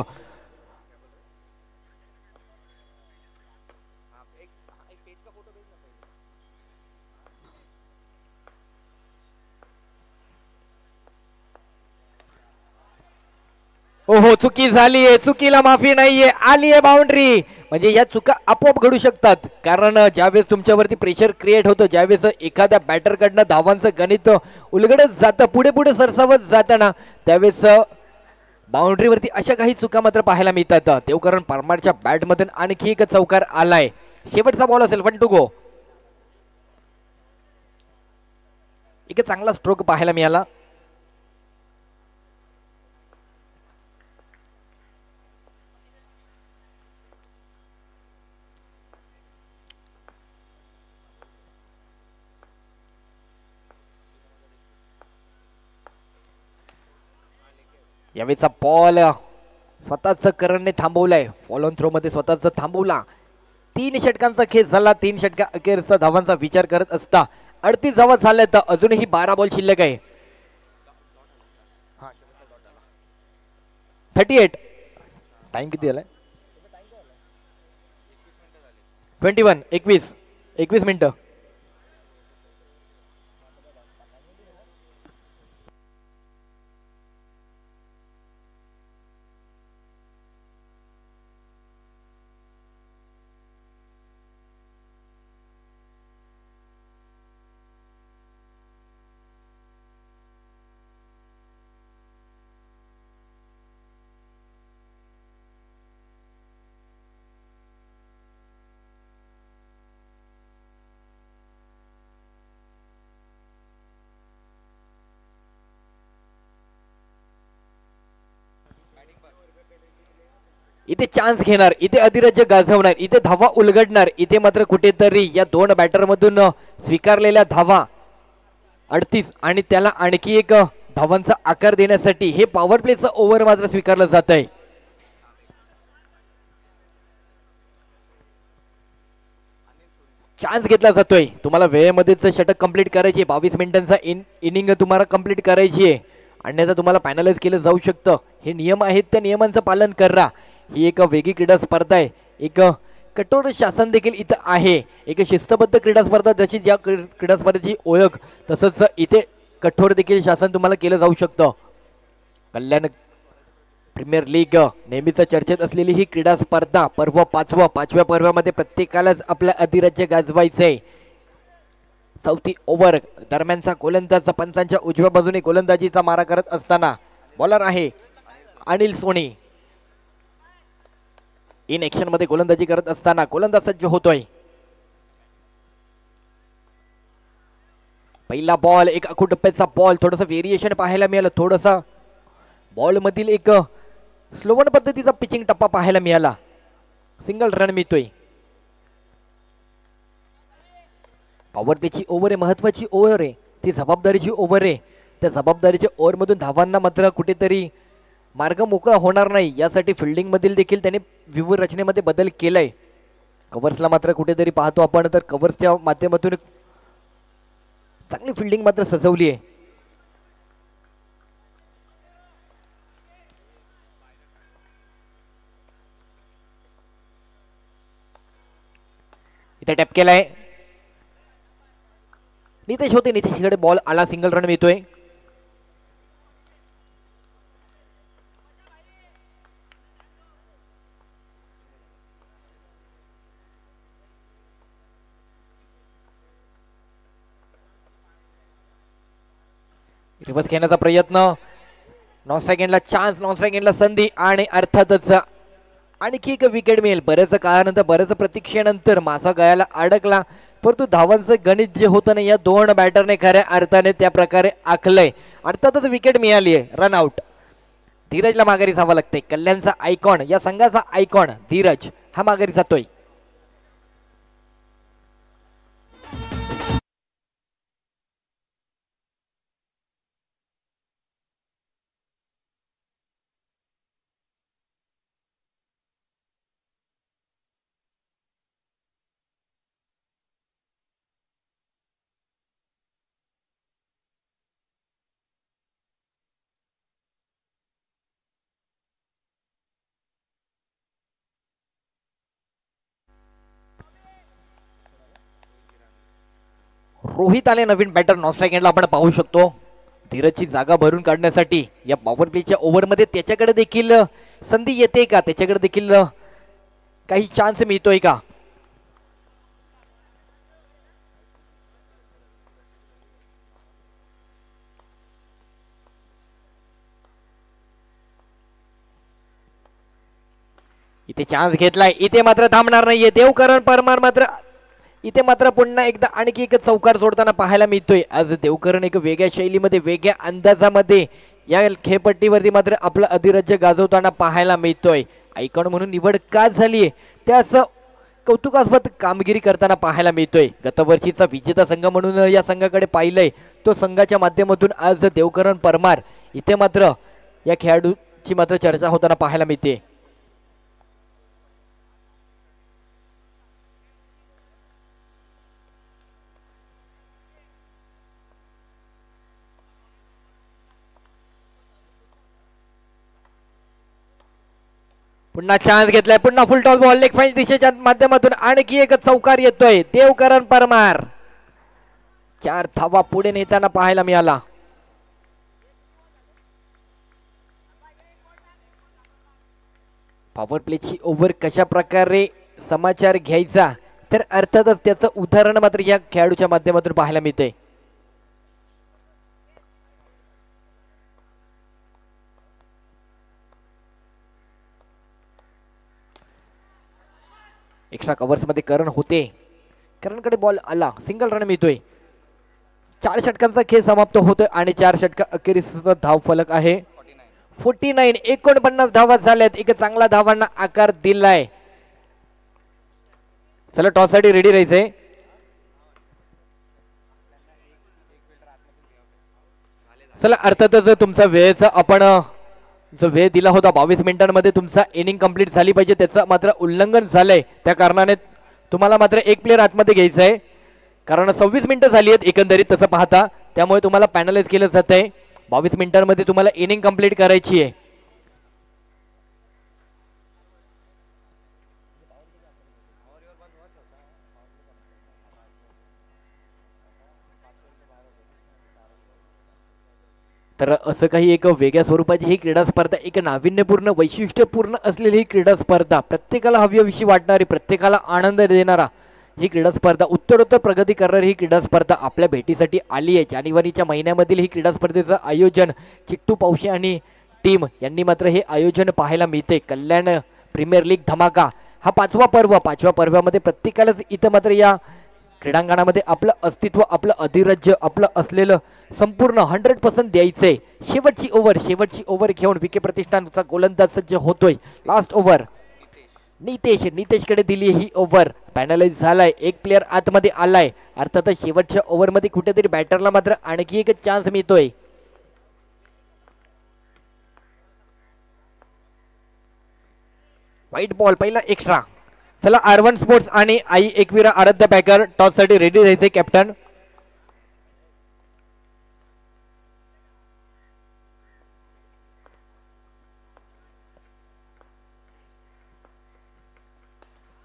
ओहो, चुकी झालीये, चुकीला माफी नाहीये, आलीये बाउंड्री. म्हणजे या चुका आपोआप घडू शकतात, कारण ज्यावेळेस तुमच्यावरती प्रेशर क्रिएट होतं, ज्यावेळेस एखाद्या बॅटरकडनं धावांचं गणित उलगडत जातं, पुढे पुढे सरसावत जाताना, त्यावेळेस बाउंड्रीवरती अशा काही चुका मात्र पाहायला मिळतात. देवकरण परमारच्या बॅटमधून आणखी एक चौकार आलाय. शेवटचा बॉल असेल, 1 to go. एक चांगला स्ट्रोक पाहायला मिळाला. यावेळेचा बॉल स्वतःच करणने थांबवलाय, फॉलोन थ्रो मध्ये स्वतःच थांबवला. 3 षटकांचा खेळ झाला. 3 षटका अखेरचा धावांचा विचार करत असता 38 धावा झाल्या, तर अजूनही 12 बॉल शिल्लक आहे. 38 टाइम किती झालाय? 21 मिनिटं. इथे चान्स घेणार, इथे अधिराज्य गाजवणार, इथे धावा उलगडणार. इथे मात्र कुठेतरी या 2 बॅटर मधून स्वीकारलेल्या धावा 38 आणि त्याला आणखी एक धावांचा आकार देण्यासाठी हे पॉवर प्लेचं ओव्हर मात्र स्वीकारलं जात आहे. चान्स घेतला जातोय. तुम्हाला वेळेमध्येच षटक कंप्लीट करायची, 22 मिनिटांचा इनिंग तुम्हाला कंप्लीट करायची आहे, अन्यथा तुम्हाला फायनलाइज केलं जाऊ शकतं. हे नियम आहेत, त्या नियमांचं पालन करा. ही एक वेगळी क्रीडा स्पर्धा आहे, एक कठोर शासन देखील इथं आहे, एक शिस्तबद्ध क्रीडा स्पर्धा. जशी ज्या क्रीडा स्पर्धेची ओळख, तसंच इथे कठोर देखील शासन तुम्हाला केलं जाऊ शकतं. कल्याण प्रीमियर लीग नेहमीच चर्चेत असलेली ही क्रीडा स्पर्धा, पर्व 5व्या पर्वामध्ये प्रत्येकालाच आपल्या अधिराज्य गाजवायचंय. 4थी ओव्हर दरम्यानचा गोलंदाज पंचांच्या उजव्या बाजूने गोलंदाजीचा मारा करत असताना बॉलर आहे अनिल सोनी. इन ऍक्शन मध्ये गोलंदाजी करत असताना गोलंदाज सज्ज होतोय. पहिला बॉल एक अकुटप्प्याचा बॉल, थोडंसं व्हेरिएशन पाहायला मिळालं, थोडंसं बॉल मधील एक स्लोवन पद्धतीचा पिचिंग टप्पा पाहायला मिळाला. सिंगल रन मिळतोय. पॉवर प्लेची ओव्हर आहे, महत्वाची ओव्हर आहे, ती जबाबदारीची ओव्हर आहे. त्या जबाबदारीच्या ओव्हर मधून धावांना मात्र कुठेतरी मार्ग मोकळा होणार नाही यासाठी फिल्डिंग मधील देखील त्यांनी व्यूह रचनेमध्ये बदल केलाय. कव्हर्सला मात्र कुठेतरी पाहतो आपण तर कव्हर्सच्या माध्यमातून चांगली फिल्डिंग मात्र सजवली आहे. इथे टॅप केलाय, नितेश होते, नितेशकडे बॉल आला, सिंगल रन मिळतोय. रिव्हर्स घेण्याचा प्रयत्न, नॉन स्ट्राईक एंडला चान्स, नॉन स्ट्राईक एंडला संधी आणि अर्थातच आणखी एक विकेट मिळेल. बऱ्याच काळानंतर, बऱ्याच प्रतीक्षेनंतर मासा गळ्याला अडकला, परंतु धावांचं गणित जे होतं ना या दोन बॅटरने खऱ्या अर्थाने त्या प्रकारे आखलंय. अर्थातच विकेट मिळाली आहे, रन आउट. धीरजला माघारी जावं लागतंय. कल्याणचा आयकॉन, या संघाचा आयकॉन धीरज हा माघारी जातोय. रोहित आले नवीन बॅटर, नॉन स्ट्राईक एंडला आपण पाहू शकतो. धीरजची जागा भरून काढण्यासाठी या पॉवर प्लेच्या ओव्हरमध्ये त्याच्याकडे देखील संधी येते का, त्याच्याकडे देखील काही चान्स मिळतोय का. इथे चान्स घेतलाय, इथे मात्र थांबणार नाहीये देवकरण परमार. मात्र इथे मात्र पुन्हा एकदा आणखी एक चौकार सोडताना पाहायला मिळतोय. आज देवकरण एक वेगळ्या शैलीमध्ये, वेगळ्या अंदाजामध्ये या खेळपट्टीवरती मात्र आपलं अधिराज्य गाजवताना पाहायला मिळतोय. आयकॉन म्हणून निवड का झालीये त्याच कौतुकास्पद कामगिरी करताना पाहायला मिळतोय. गतवर्षीचा विजेता संघ म्हणून या संघाकडे पाहिलंय, तो संघाच्या माध्यमातून आज देवकरण परमार इथे मात्र या खेळाडूची मात्र चर्चा होताना पाहायला मिळते. पुन्हा चान्स घेतलाय, पुन्हा फुल टॉस बॉल, लेग फाईन दिशेच्या माध्यमातून आणखी एक चौकार येतोय. देवकरण परमार 4 धावा पुढे नेताना पाहायला मिळाला. पॉवर प्लेची ओव्हर कशा प्रकारे समाचार घ्यायचा तर अर्थातच त्याचं उदाहरण मात्र या खेळाडूच्या माध्यमातून पाहायला मिळते. एक्स्ट्रा कव्हर्स मध्ये करण होते, करणकडे बॉल आला, सिंगल रन मिळतोय. 4 षटकांचा खेळ समाप्त होतोय आणि 4 षटका अखेरीचा धाव फलक आहे 49. 49 धावा झाल्यात. एक चांगला धावांना आकार दिलाय. चला टॉस साठी रेडी राहायचंय. चला अर्थातच तुमचा वेळेचा आपण जो वेळ दिला होता 22 मिनिटांमध्ये तुमचा इनिंग कंप्लीट झाली पाहिजे, त्याचं मात्र उल्लंघन झालंय. त्या कारणाने तुम्हाला मात्र एक प्लेयर आतमध्ये घ्यायचा आहे, कारण 26 मिनिटं झाली आहेत एकंदरीत तसं पाहता. त्यामुळे तुम्हाला पॅनलाइज केलं जात आहे. 22 मिनिटांमध्ये तुम्हाला इनिंग कंप्लीट करायची आहे. तर असं काही एक वेगळ्या स्वरूपाची ही क्रीडा स्पर्धा, एक नाविन्यपूर्ण वैशिष्ट्यपूर्ण असलेली ही क्रीडा स्पर्धा, प्रत्येकाला हव्याविषयी वाटणारी, प्रत्येकाला आनंद देणारा ही क्रीडा स्पर्धा, उत्तरोत्तर प्रगती करणारी ही क्रीडा स्पर्धा आपल्या भेटीसाठी आली आहे. जानेवारीच्या महिन्यामधील ही क्रीडा स्पर्धेचं आयोजन चिट्टू पावशे आणि टीम यांनी मात्र हे आयोजन पाहायला मिळते. कल्याण प्रीमियर लीग धमाका हा 5वा पर्व, 5व्या पर्वामध्ये प्रत्येकालाच इथं मात्र या क्रीडांगणामध्ये आपलं अस्तित्व, आपलं अधिराज्य, आपलं असलेलं संपूर्ण 100% द्यायचंय. शेवटची ओव्हर घेऊन विके प्रतिष्ठानचा गोलंदाज सज्ज होतोय. लास्ट ओव्हर नितेशकडे दिली ही ओव्हर. पॅनलाइज झालाय, एक प्लेअर आतमध्ये आलाय. अर्थातच शेवटच्या ओव्हरमध्ये कुठेतरी बॅटरला मात्र आणखी एक चान्स मिळतोय. व्हाईट बॉल पहिला एक्स्ट्रा. चला R1 स्पोर्ट्स आणि आई एकविरा आराध्य पॅकर टॉस साठी रेडी राहायचे. कॅप्टन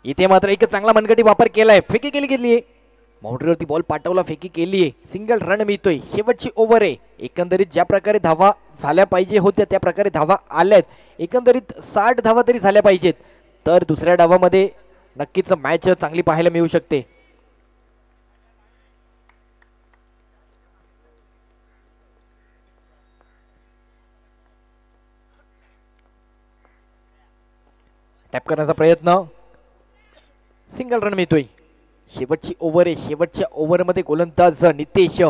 इथे मात्र एक चांगला मनगटी वापर केलाय. फेकी केली बाउंड्रीवरती बॉल पाठवला, फेकी केलीये. सिंगल रन मिळतोय. शेवटची ओव्हर आहे. एकंदरीत ज्या प्रकारे धावा झाल्या पाहिजे होत्या त्या प्रकारे धावा आल्यात. एकंदरीत 60 धावा तरी झाल्या पाहिजेत, तर दुसऱ्या डावामध्ये नक्कीच मॅच चांगली पाहायला मिळू शकते. टॅप करण्याचा प्रयत्न, सिंगल रन मिळतोय. शेवटची ओव्हर आहे. शेवटच्या ओव्हरमध्ये गोलंदाज नितेश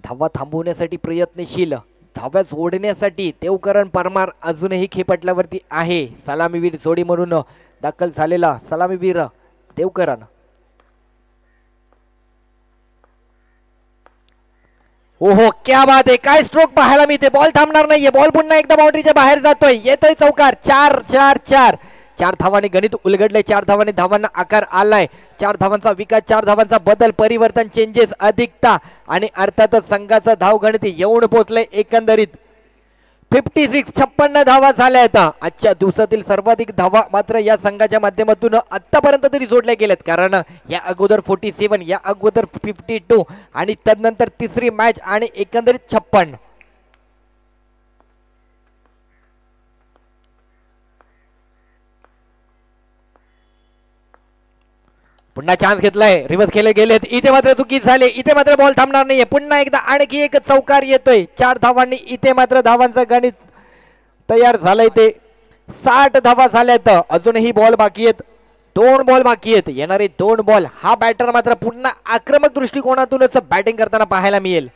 धावा थांबवण्यासाठी प्रयत्नशील, धाव्या जोडण्यासाठी देवकरण परमार अजूनही खेपटल्यावरती आहे. सलामीवीर जोडी म्हणून दाखल झालेला सलामीवीर देवकरण. ओहो क्या बात आहे, काय स्ट्रोक पाहायला मिळते. बॉल थांबणार नाहीये. बॉल पुन्हा एकदा बाउंड्रीच्या बाहेर जातोय. येतोय चौकार. 4 धावांनी गणित उलगडले. 4 धावांनी धावांना आकार आलाय. 4 धावांचा विकास, 4 धावांचा बदल, परिवर्तन, चेंजेस, अधिकता आणि अर्थातच संघाचं धावगणित येऊन पोहोचले. एकंदरीत 56 धावा झाल्या आहेत. आजच्या दिवसातील सर्वाधिक धावा मात्र या संघाच्या माध्यमातून आतापर्यंत तरी जोडल्या गेल्यात. कारण या अगोदर 47, या अगोदर 52 आणि तदनंतर तिसरी मॅच आणि एकंदरीत 56. पुन्हा चान्स घेतलाय. रिव्हर्स केले गेलेत. इथे मात्र चुकी झाली. इथे मात्र बॉल थांबणार नाहीये. पुन्हा एकदा आणखी एक चौकार येतोय. 4 धावांनी इथे मात्र धावांचं गणित तयार झालंय. ते 60 धावा झाल्यात. अजूनही बॉल बाकी आहेत. 2 बॉल बाकी आहेत. येणारे 2 बॉल हा बॅटर मात्र पुन्हा आक्रमक दृष्टिकोनातूनच बॅटिंग करताना पाहायला मिळेल.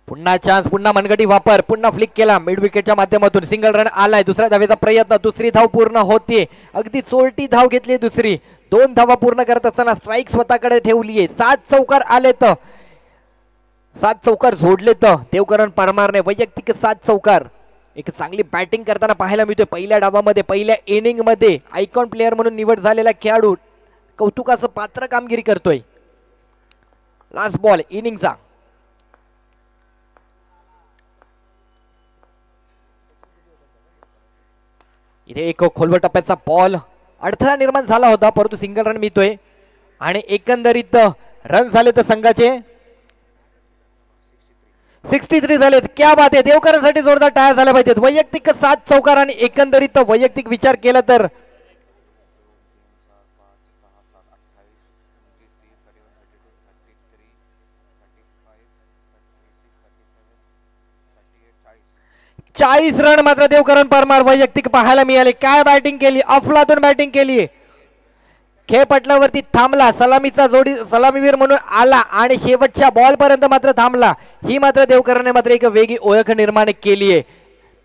पुन्हा चान्स, पुन्हा मनगटी वापर, पुन्हा फ्लिक केला मिड विकेटच्या माध्यमातून. सिंगल रन आलाय. दुसऱ्या धावेचा प्रयत्न. दुसरी धाव पूर्ण होते. अगदी चोरटी धाव घेतली दुसरी. 2 धावा पूर्ण करत असताना स्ट्राईक स्वतःकडे ठेवलीये. 7 चौकार आलेत. 7 चौकार जोडलेत देवकरण परमारने. वैयक्तिक 7 चौकार. एक चांगली बॅटिंग करताना पाहायला मिळतोय. पहिल्या डावामध्ये, पहिल्या इनिंग मध्ये आयकॉन प्लेअर म्हणून निवड झालेला खेळाडू कौतुकाचं पात्र कामगिरी करतोय. लास्ट बॉल इनिंगचा. इथे एक खोलवर टप्प्याचा बॉल, अडथळा निर्माण झाला होता परंतु सिंगल रन मिळतोय आणि एकंदरीत रन झाले तर संघाचे 63 झालेत. क्या बात आहे. देवकरांसाठी जोरदार टाळ्या झाल्या पाहिजेत. वैयक्तिक 7 चौकार आणि एकंदरीत वैयक्तिक विचार केला तर चाळीस रन मात्र देवकरण परमार वैयक्तिक पाहायला मिळाले. काय बॅटिंग केली, अफलातून बॅटिंग केली. खेळ पटलावरती थांबला. सलामीचा जोडी सलामीवीर म्हणून आला आणि शेवटच्या बॉल पर्यंत मात्र थांबला. ही मात्र देवकरने मात्र एक वेगळी ओळख निर्माण केली आहे.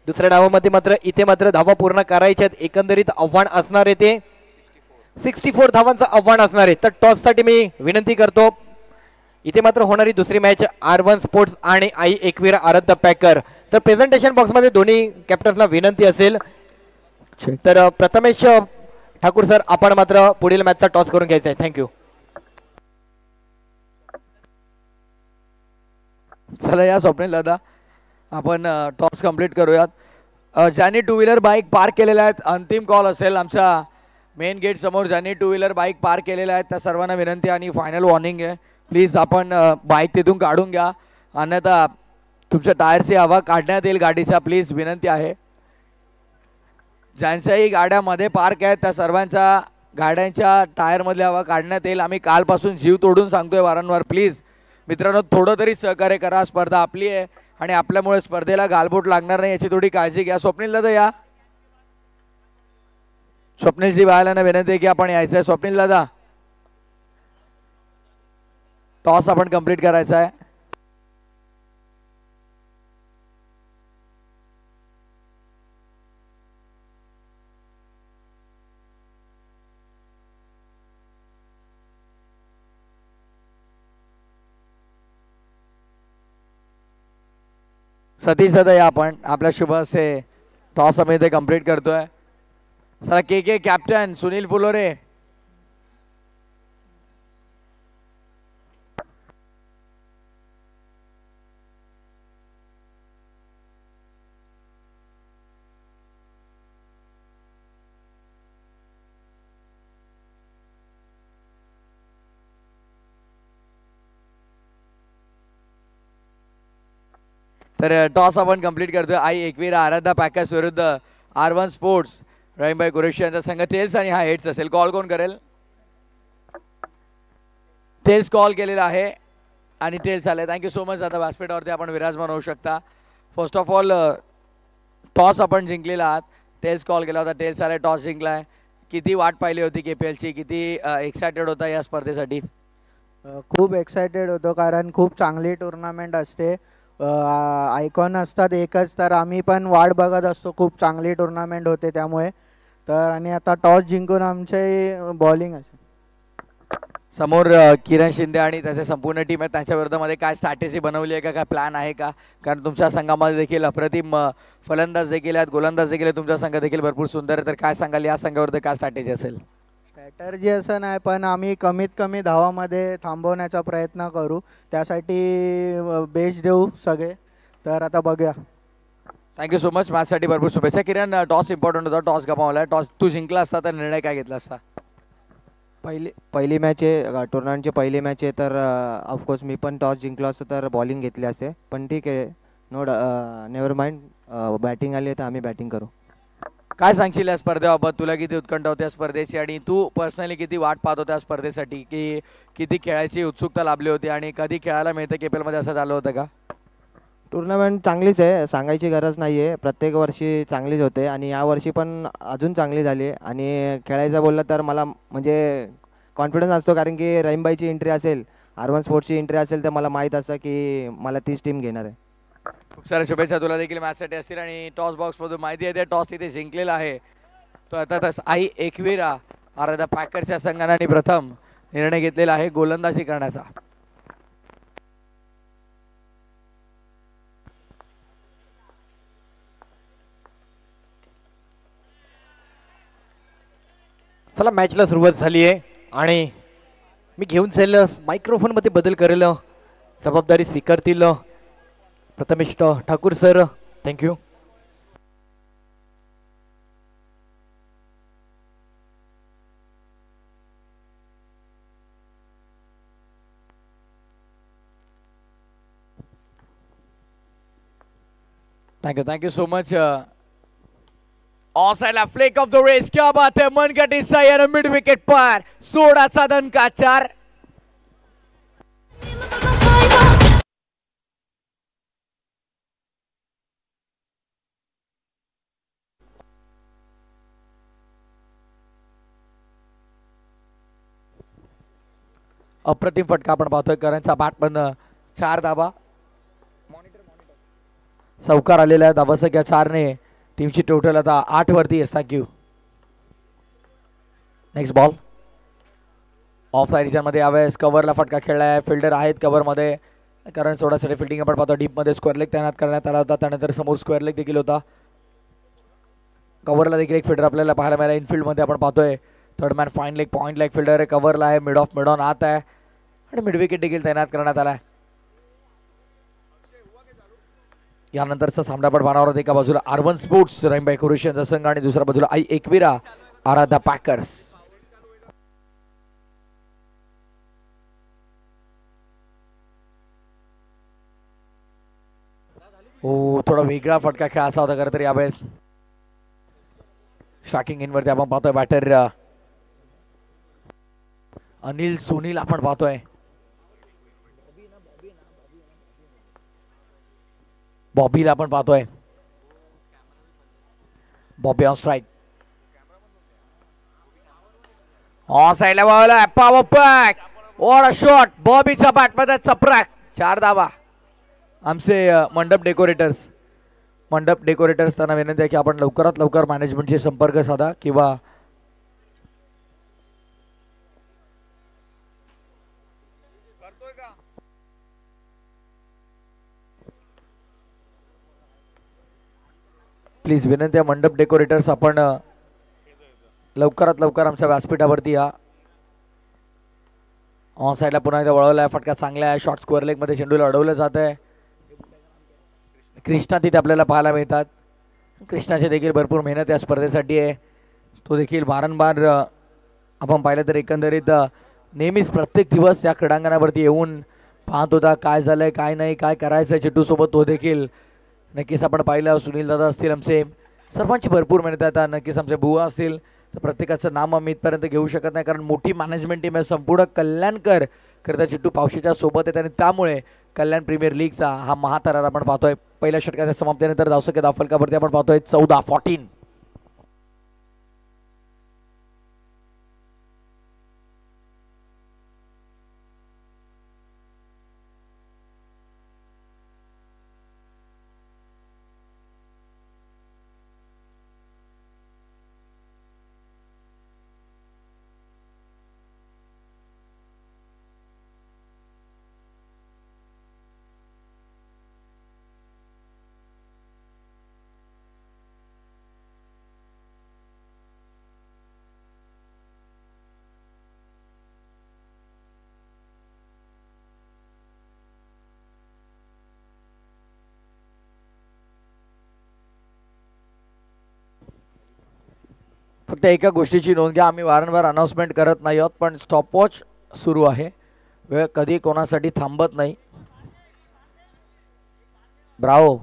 दुसऱ्या डावामध्ये मात्र इथे मात्र धावा पूर्ण करायच्यात. एकंदरीत आव्हान असणार आहे ते 64 धावांचं आव्हान असणार आहे. तर टॉस साठी मी विनंती करतो. इथे मात्र होणारी दुसरी मॅच R1 स्पोर्ट्स आणि आई एकवीर आराध्य पॅकर. तर प्रेझेंटेशन बॉक्स मध्ये दोन्ही कॅप्टन्सला विनंती असेल. तर प्रथमेश ठाकूर सर, आपण मात्र पुढील मॅचचा टॉस करून घ्यायचा आहे. थँक्यू. चला या स्वप्नील दादा, आपण टॉस कंप्लीट करूयात. ज्यांनी 2 व्हीलर बाईक पार्क केलेल्या आहेत, अंतिम कॉल असेल आमच्या मेन गेट समोर. ज्यांनी 2 व्हीलर बाईक पार्क केलेल्या आहेत त्या सर्वांना विनंती आणि फायनल वॉर्निंग आहे. प्लीज आपण बाईक तिथून काढून घ्या, अन्यथा तुमच्या टायरची हवा काढण्यात येईल गाडीचा. प्लीज विनंती आहे. ज्यांच्याही गाड्यामध्ये पार्क आहेत त्या सर्वांच्या गाड्यांच्या टायरमधली हवा काढण्यात येईल. आम्ही कालपासून जीव तोडून सांगतोय वारंवार. प्लीज मित्रांनो, थोडं तरी सहकार्य करा. स्पर्धा आपली आहे आणि आपल्यामुळे स्पर्धेला गालबोट लागणार नाही याची थोडी काळजी घ्या. स्वप्नील दादा या. स्वप्नीलजी बाळांना विनंती आहे की आपण यायचं आहे. स्वप्नील दादा, टॉस आपण कंप्लीट करायचा आहे. सतीश दादा या आपण. आपल्या शुभ हस्ते टॉस आम्ही इथे कंप्लीट करतोय. चला के कॅप्टन सुनील फुलोरे. तर टॉस आपण कंप्लीट करतोय. आई एकवीरा आराध्या पॅकर्स विरुद्ध R1 स्पोर्ट्स रहीमभाई कुरेशी यांचा संघ. टेल्स आणि हा हेड्स असेल. कॉल कोण करेल? टेल्स कॉल केलेला आहे आणि टेल्स आले. Thank you so much. आता व्यासपीठावरती आपण विराजमान होऊ शकता. फर्स्ट ऑफ ऑल टॉस आपण जिंकलेला आहात. टेल्स कॉल केला होता, टेल्स आले, टॉस जिंकलाय. किती वाट पाहिली होती KPLची? किती एक्सायटेड होता या स्पर्धेसाठी? खूप एक्सायटेड होतो कारण खूप चांगली टुर्नामेंट असते. आयकॉन असतात एकच, तर आम्ही पण वाट बघत असतो. खूप चांगली टुर्नामेंट होते त्यामुळे. तर आणि आता टॉस जिंकून आमचे बॉलिंग असेल. समोर किरण शिंदे आणि त्याचे संपूर्ण टीम आहे. त्यांच्या विरोधामध्ये काय स्ट्रॅटेजी बनवली आहे का? काय प्लॅन आहे का? कारण तुमच्या संघामध्ये देखील अप्रतिम फलंदाज देखील आहेत, गोलंदाज देखील आहेत. तुमचा संघ देखील भरपूर सुंदर आहे. तर काय सांगाल या संघावरती काय स्ट्रॅटेजी असेल? स्ट्रॅटर्जी असं नाही, पण आम्ही कमीत कमी धावामध्ये थांबवण्याचा प्रयत्न करू. त्यासाठी बेस्ट देऊ सगळे. तर आता बघूया. Thank you so much. मॅचसाठी भरपूर शुभेच्छा. किरण, टॉस इम्पॉर्टंट होता, टॉस गमावला. टॉस तू जिंकला असता तर निर्णय काय घेतला असता? पहिली मॅच आहे, टुर्नामेंटची पहिली मॅच आहे, तर ऑफकोर्स मी पण टॉस जिंकलो असतो तर बॉलिंग घेतली असते. पण ठीक आहे, नेवर माइंड. बॅटिंग आली आहे तर आम्ही बॅटिंग करू. काय सांगशील या स्पर्धेबाबत? तुला किती उत्कंठा होती या स्पर्धेची आणि तू पर्सनली किती वाट पाहत होता या स्पर्धेसाठी? की किती खेळायची उत्सुकता लाभली होती आणि कधी खेळायला मिळतं KPL मध्ये असं झालं होतं का? टुर्नामेंट चांगलीच आहे, सांगायची गरज नाही आहे. प्रत्येक वर्षी चांगलीच होते आणि यावर्षी पण अजून चांगली झाली आहे. आणि खेळायचं बोललं तर मला म्हणजे कॉन्फिडन्स असतो, कारण की रहीमबाईची एंट्री असेल, R1 स्पोर्ट्सची एंट्री असेल, तर मला माहीत असतं की मला तीच टीम घेणार आहे. खूप साऱ्या शुभेच्छा तुला देखील मॅचसाठी असतील. आणि टॉस बॉक्समधून माहिती आहे टॉस इथे जिंकलेला आहे तो अर्थातच आई एकवीरा आराध्या पॅकर्सच्या संघाने आणि प्रथम निर्णय घेतलेला आहे गोलंदाजी करण्याचा. चला मॅचला सुरुवात झाली आहे आणि मी घेऊन जाईल मायक्रोफोनमध्ये बदल करेल. जबाबदारी स्वीकारतील Prathamesh Thakur sir. Thank you. Thank you so much. ऑफसाइडला फ्लेक ऑफ द रेस. क्या बात है, मनगटी सही मिड विकेट पर 16चा दणका 4. अप्रतिम फटका आपण पाहतोय. करणचा बॅट पण 4 धाबा. चौकार आलेला आहे. धाबासंख्या 4 ने टीमची टोटल आता 8 वरती आहे. थँक्यू. नेक्स्ट बॉल ऑफ साईडच्या मध्ये यावेळेस कव्हरला फटका खेळलाय. फिल्डर आहेत कव्हरमध्ये. कारण सोडासाठी फिल्डिंग आपण पाहतो. डीपमध्ये स्क्वेअर लेग तैनात करण्यात आला होता. त्यानंतर समोर स्क्वेअर लेग देखील होता. कव्हरला देखील एक फिल्डर आपल्याला पाहायला मिळाला. इनफिल्डमध्ये आपण पाहतोय third man fine leg point leg fielder कव्हरला आहे. मिड ऑफ मिड ऑन आत आहे आणि मिड विकेट देखील तैनात करण्यात आला आहे. यानंतरचा सामना आपण पाहणार आहोत. एका बाजूला R1 स्पोर्ट्स रहीमभाई कुरेशी यांचा संघ आणि दुसऱ्या बाजूला आई एकवीरा आराध्या पॅकर्स. हो, थोडा वेगळा फटका खेळायचा होता खरं तर यावेळेस. शॉकिंग इनवरती आपण पाहतोय बॅटर अनिल सुनील आपण पाहतोय. बॉबीला आपण पाहतोय. Bobby on strike. ऑन साईडला ball power pack. What a shot. बॉबीचा बॅटमध्ये चपराक. 4 धावा. आमचे मंडप डेकोरेटर्स त्यांना विनंती आहे की आपण लवकरात लवकर मॅनेजमेंटशी संपर्क साधा किंवा प्लीज विनंती आहे मंडप डेकोरेटर्स आपण लवकरात लवकर आमच्या व्यासपीठावरती या. ऑन साईडला पुन्हा एकदा वळवला आहे. फटका चांगला आहे. शॉर्ट स्क्वेअर लेग मध्ये चेंडूला अडवलं जात आहे. कृष्णा तिथे आपल्याला पाहायला मिळतात. कृष्णाची देखील भरपूर मेहनत या स्पर्धेसाठी आहे. तो देखील वारंवार आपण पाहिलं तर एकंदरीत नेहमीच प्रत्येक दिवस या क्रीडांगणावरती येऊन पाहत होता काय झालंय काय नाही काय करायचं चिट्टूसोबत. तो देखील नक्कीच आपण पाहिलं. सुनील दादा असतील आमचे सर्वांची भरपूर मेहनत आहे. नक्कीच आमचे बुवा असतील तर प्रत्येकाचं नाम आम्ही इथपर्यंत घेऊ शकत नाही कारण मोठी मॅनेजमेंट टीम आहे. संपूर्ण कल्याणकर करता चिट्टू पावशीच्या सोबत आहेत आणि त्यामुळे कल्याण प्रीमियर लीगचा हा महातारा आपण पाहतोय. पहिल्या षटकाच्या समाप्तीनंतर धावसंख्या धावफलकावरती आपण पाहतोय 14-14. फक्त एका गोष्टीची नोंद घ्या. आम्ही वारंवार अनाउन्समेंट करत नाही आहोत पण स्टॉपवॉच सुरू आहे. वेळ कधी कोणासाठी थांबत नाही. ब्रावो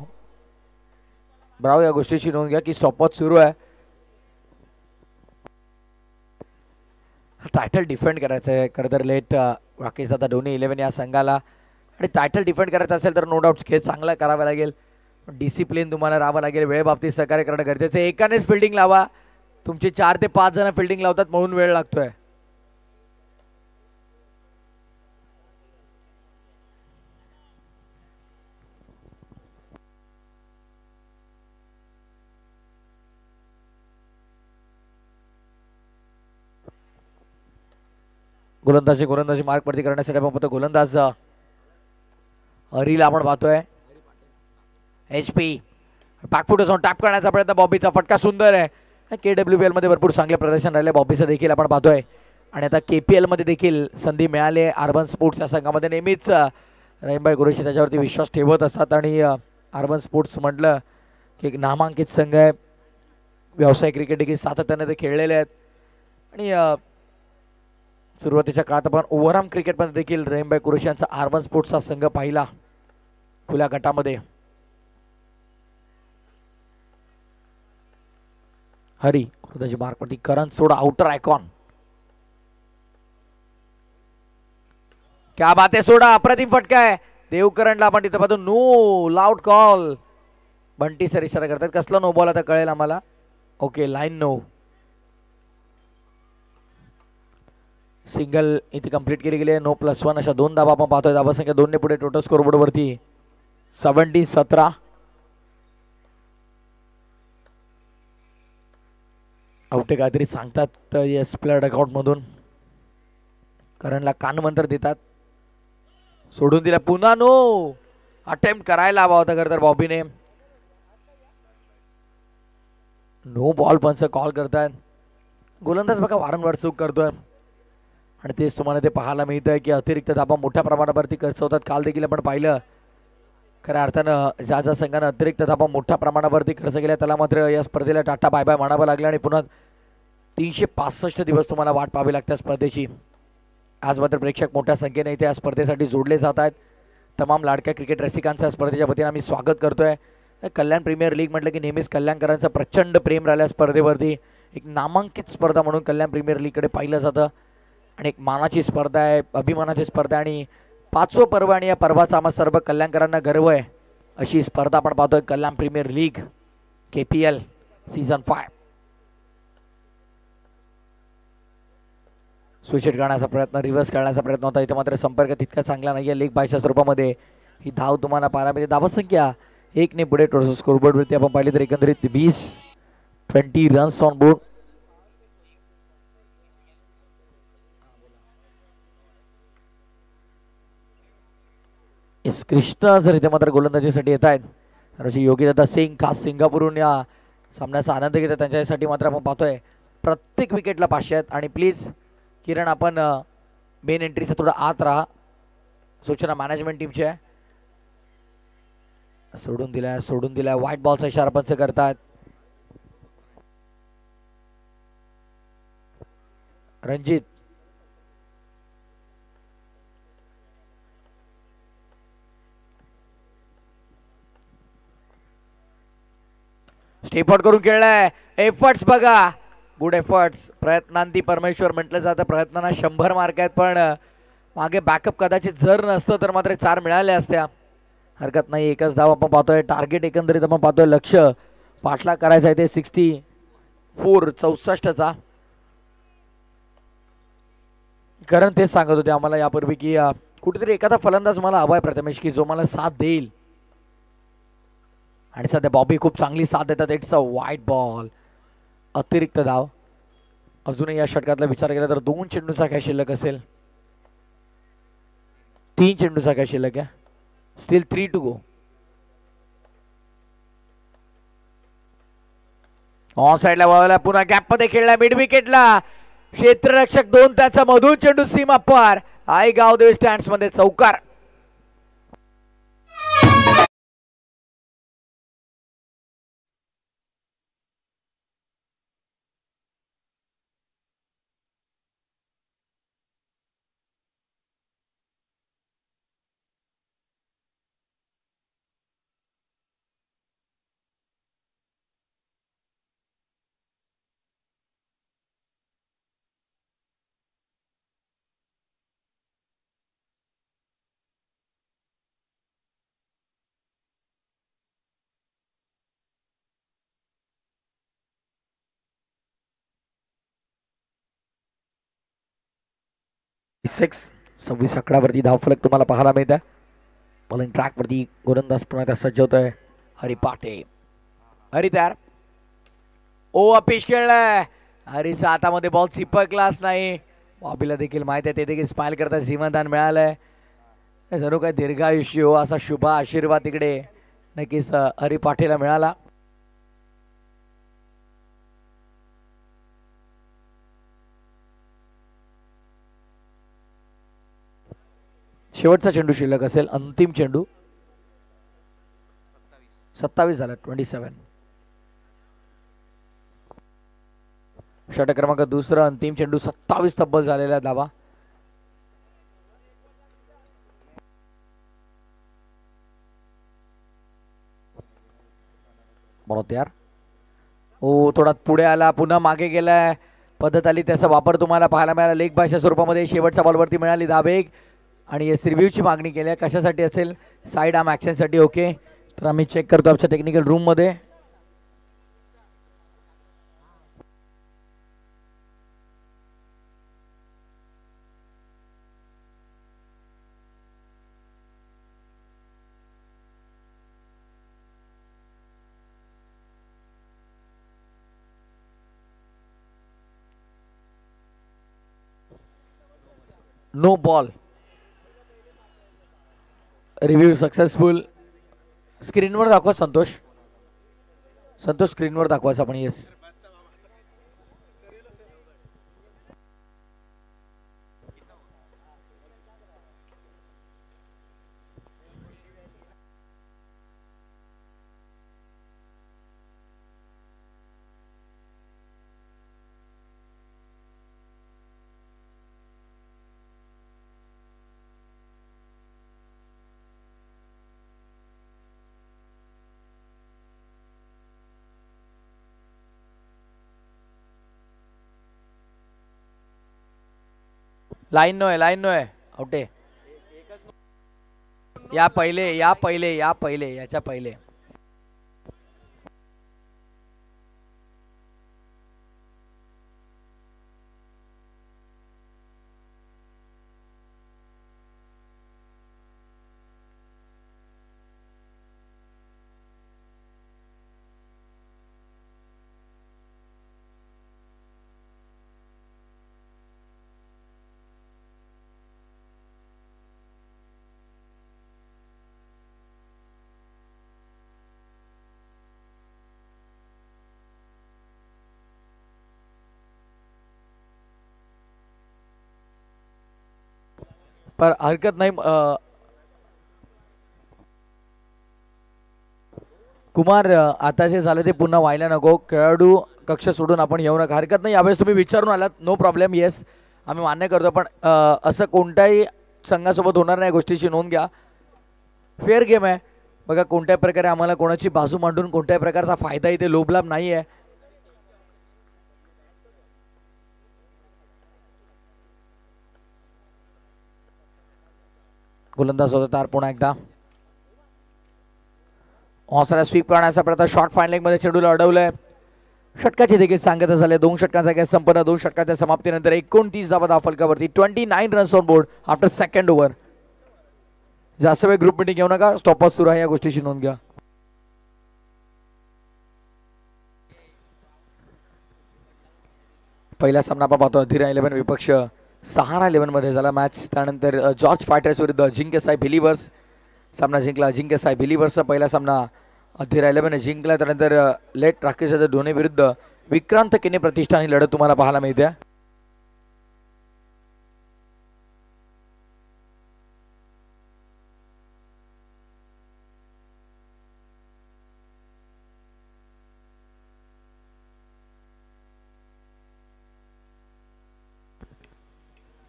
या गोष्टीची नोंद घ्या की स्टॉपवॉच सुरू आहे. टायटल डिफेंड करायचं आहे खरं तर लेट राकेश दादा धोनी 11 या संघाला. आणि टायटल डिफेंड करायचं असेल तर नो डाऊट खेळ चांगला करावा लागेल. डिसिप्लिन तुम्हाला राहावं लागेल. वेळेबाबतीत सहकार्य करणं गरजेचं आहे. एकानेच फिल्डिंग लावा. तुमचे 4 ते 5 जण फिल्डिंग लावतात म्हणून वेळ लागतोय. गोलंदाजी मार्ग प्रती करण्यासाठी आपण पाहतो गोलंदाज हरीला आपण पाहतोय. HP बॅकफुट जाऊन टॅप करण्याचा प्रयत्न. बॉबीचा फटका सुंदर आहे. KWPL मध्ये भरपूर चांगले प्रदर्शन राहिले बॉबीचं देखील आपण पाहतोय. आणि आता KPL मध्ये देखील संधी मिळाली आहे. अर्बन स्पोर्ट्सच्या संघामध्ये नेहमीच रहीमभाई कुरेशी त्याच्यावरती विश्वास ठेवत असतात आणि अर्बन स्पोर्ट्स म्हटलं की एक नामांकित संघ आहे. व्यावसायिक क्रिकेट देखील सातत्याने ते खेळलेले आहेत. आणि सुरुवातीच्या काळात आपण ओव्हरआर्म क्रिकेटमध्ये देखील रहीमभाई कुरेशी यांचा अर्बन स्पोर्ट्सचा संघ पाहिला खुल्या गटामध्ये. हरी त्याची मार्कवरती करण सोडा आउटर आयकॉन. क्या बात आहे. सोडा अप्रतिम फटका आहे. देवकरणला आपण तिथे पाहतो no loud call. Bunty sir इशारा करतात. कसला नो बॉल आता कळेल आम्हाला. Okay line no. सिंगल इथे कंप्लीट केली गेली. नो +1 अशा 2 धावा आपण पाहतोय. धावा संख्या 2 ने पुढे टोटल स्कोरबोर्ड वरती 17-17. आवटे काहीतरी सांगतात येस प्लेअर अकाउंट मधून. करणला कानमंत्र देतात. सोडून दिला. पुन्हा नो. अटेम्प्ट करायला हवा होता खरं तर बॉबीने. नो बॉल पंच कॉल करतायत. गोलंदाज बघा वारंवार चूक करतोय आणि तेच तुम्हाला ते पाहायला मिळत आहे की अतिरिक्त धाबा मोठ्या प्रमाणावरती खर्च होतात. काल देखील आपण पाहिलं खऱ्या अर्थानं ज्या संघानं अतिरिक्त धाबा मोठ्या प्रमाणावरती खर्च केला त्याला मात्र या स्पर्धेला टाटा बाय बाय म्हणावं लागलं आणि पुन्हा 365 दिवस तुम्हाला वाट पाहावी लागते स्पर्धेची. आज मात्र प्रेक्षक मोठ्या संख्येने इथे या स्पर्धेसाठी जोडले जात आहेत. तमाम लाडक्या क्रिकेट रसिकांचं स्पर्धेच्या वतीने आम्ही स्वागत करतोय. कल्याण प्रीमियर लीग म्हटलं की नेहमीच कल्याणकरांचं प्रचंड प्रेम राहिल्या स्पर्धेवरती. एक नामांकित स्पर्धा म्हणून कल्याण प्रीमियर लीगकडे पाहिलं जातं आणि एक मानाची स्पर्धा आहे. अभिमानाची स्पर्धा आणि 5वं पर्व आणि या पर्वाचा आम्हा सर्व कल्याणकरांना गर्व आहे अशी स्पर्धा आपण पाहतोय Kalyan premier league KPL season 5. Switch करण्याचा प्रयत्न, रिव्हर्स करण्याचा प्रयत्न होता इथे, मात्र संपर्क तितका चांगला नाहीये. लेग बायच्या स्वरूपामध्ये ही धाव तुम्हाला पाहायला मिळते. धावसंख्या 1 ने पुढे स्कोरबोर्ड वरती आपण पाहिली तर एकंदरीत 20 रन्स ऑन बोर्ड. कृष्णा जर इथे मात्र गोलंदाजीसाठी येत आहेत तर अशी योगीदादा सिंग खास सिंगापूरहून या सामन्याचा आनंद घेतात. त्यांच्यासाठी मात्र आपण पाहतोय प्रत्येक विकेटला 500 आहेत. आणि प्लीज किरण आपण मेन एंट्रीचा थोडा आत राहा, सूचना मॅनेजमेंट टीमची आहे. सोडून दिलाय व्हाईट बॉलचा इशारा पंच करतात. रणजित स्टेप आउट करून खेळलाय. एफर्ट्स बघा, गुड एफर्ट्स. प्रयत्नांती परमेश्वर म्हटलं जातं, प्रयत्नांना 100 मार्क आहेत. पण मागे बॅकअप कदाचित जर नसतं तर मात्र 4 मिळाल्या असत्या. हरकत नाही, एकच धाव आपण पाहतोय. टार्गेट एकंदरीत आपण पाहतोय लक्ष पाठलाग करायचा आहे ते 64 कारण तेच सांगत होते आम्हाला यापूर्वी की कुठेतरी एखादा फलंदाज मला हवाय प्रथमेश की जो मला साथ देईल. आणि सध्या बॉबी खूप चांगली साथ देतात. इट्स अ वाईट बॉल. अतिरिक्त धाव. अजूनही या षटकातला विचार केला तर 2 चेंडूचा काय शिल्लक असेल, 3 चेंडूचा काय शिल्लक आहे. Steel 3 to go. ऑन साइडला वावला, पुन्हा गॅप मध्ये खेळला मिड विकेटला. क्षेत्ररक्षक 2 त्याचा मधून चेंडू सीमा पार. आई गावदेवी स्टँड्स मध्ये चौकार. सिक्स 26 आकडावरती धावफलक तुम्हाला पाहायला मिळत आहे. बॉलिंग ट्रॅक वरती गोलंदाज पुन्हा सज्ज होतोय हरी पाटे. हरी तयार. ओ अपिश खेळलाय. हरीचा हातामध्ये बॉल चिपकलाच नाही. बॉबीला देखील माहिती आहे, ते देखील स्माइल करतात. जीवनदान मिळालंय. जणू काय दीर्घायुष्य हो असा शुभ आशीर्वाद तिकडे नक्कीच हरी पाटेला मिळाला. शेवटचा चेंडू शिल्लक असेल, अंतिम चेंडू. 27 झाला. 27. षटक क्रमांक 2 अंतिम चेंडू. 27 तब्बल झालेला धावा. बरोबर यार. ओ थोडा पुढे आला, पुन्हा मागे गेलाय. पद्धत आली त्याचा वापर तुम्हाला पाहायला मिळाला. लेग बायच्या स्वरूपामध्ये शेवटच्या बॉलवरती मिळाली धाव एक. आणि एस रिव्ह्यूची मागणी केली आहे. कशासाठी असेल? Side arm ॲक्शनसाठी. ओके, तर आम्ही चेक करतो आमच्या टेक्निकल रूममध्ये. No ball. Review successful. स्क्रीनवर दाखवा संतोष. संतोष स्क्रीनवर दाखवायचं आपण. येस. लाईन नो आहे, लाईन नो आहे. आउटे. या पहिले याच्या पहिले पर हरकत नाही. कुमार आता जे झालं ते पुन्हा व्हायला नको. खेळाडू कक्ष सोडून आपण येऊ नका. हरकत नाही. यावेळेस तुम्ही विचारून आलात, नो प्रॉब्लेम. येस, आम्ही मान्य करतो. पण असं कोणत्याही संघासोबत होणार नाही, गोष्टीची नोंद घ्या. फेअर गेम आहे. बघा कोणत्या प्रकारे आम्हाला कोणाची बाजू मांडून कोणत्याही प्रकारचा फायदा इथे लोभलाभ नाही आहे. गोलंदाज होता पुन्हा एकदा ओसारा स्वीप करण्याचा प्रयत्न. शॉर्ट फायनलिंग मध्ये चेंडूला अडवलंय. षटकाची देखील सांगता झाले. 2 षटकांचा गॅस संपन्न. 2 षटकाच्या समाप्तीनंतर 29 धावा धावफलकावरती. 29 runs on board after second over. जास्त वेळ ग्रुप मिटिंग घेऊ नका. स्टॉपच सुरू आहे, या गोष्टीची नोंद घ्या. पहिला सामना आपण पाहतो अधीरा 11 विपक्ष सहारा 11 मध्ये झाला मॅच. त्यानंतर जॉर्ज फायटर्स विरुद्ध अजिंक्य साई बिलीवर्स. सामना जिंकला अजिंक्य साई बिलीवर्सचा. पहिला सामना अधीरा 11 जिंकला. त्यानंतर लेट राकेश ढोणे विरुद्ध विक्रांत केने प्रतिष्ठान ही लढत तुम्हाला पाहायला मिळते.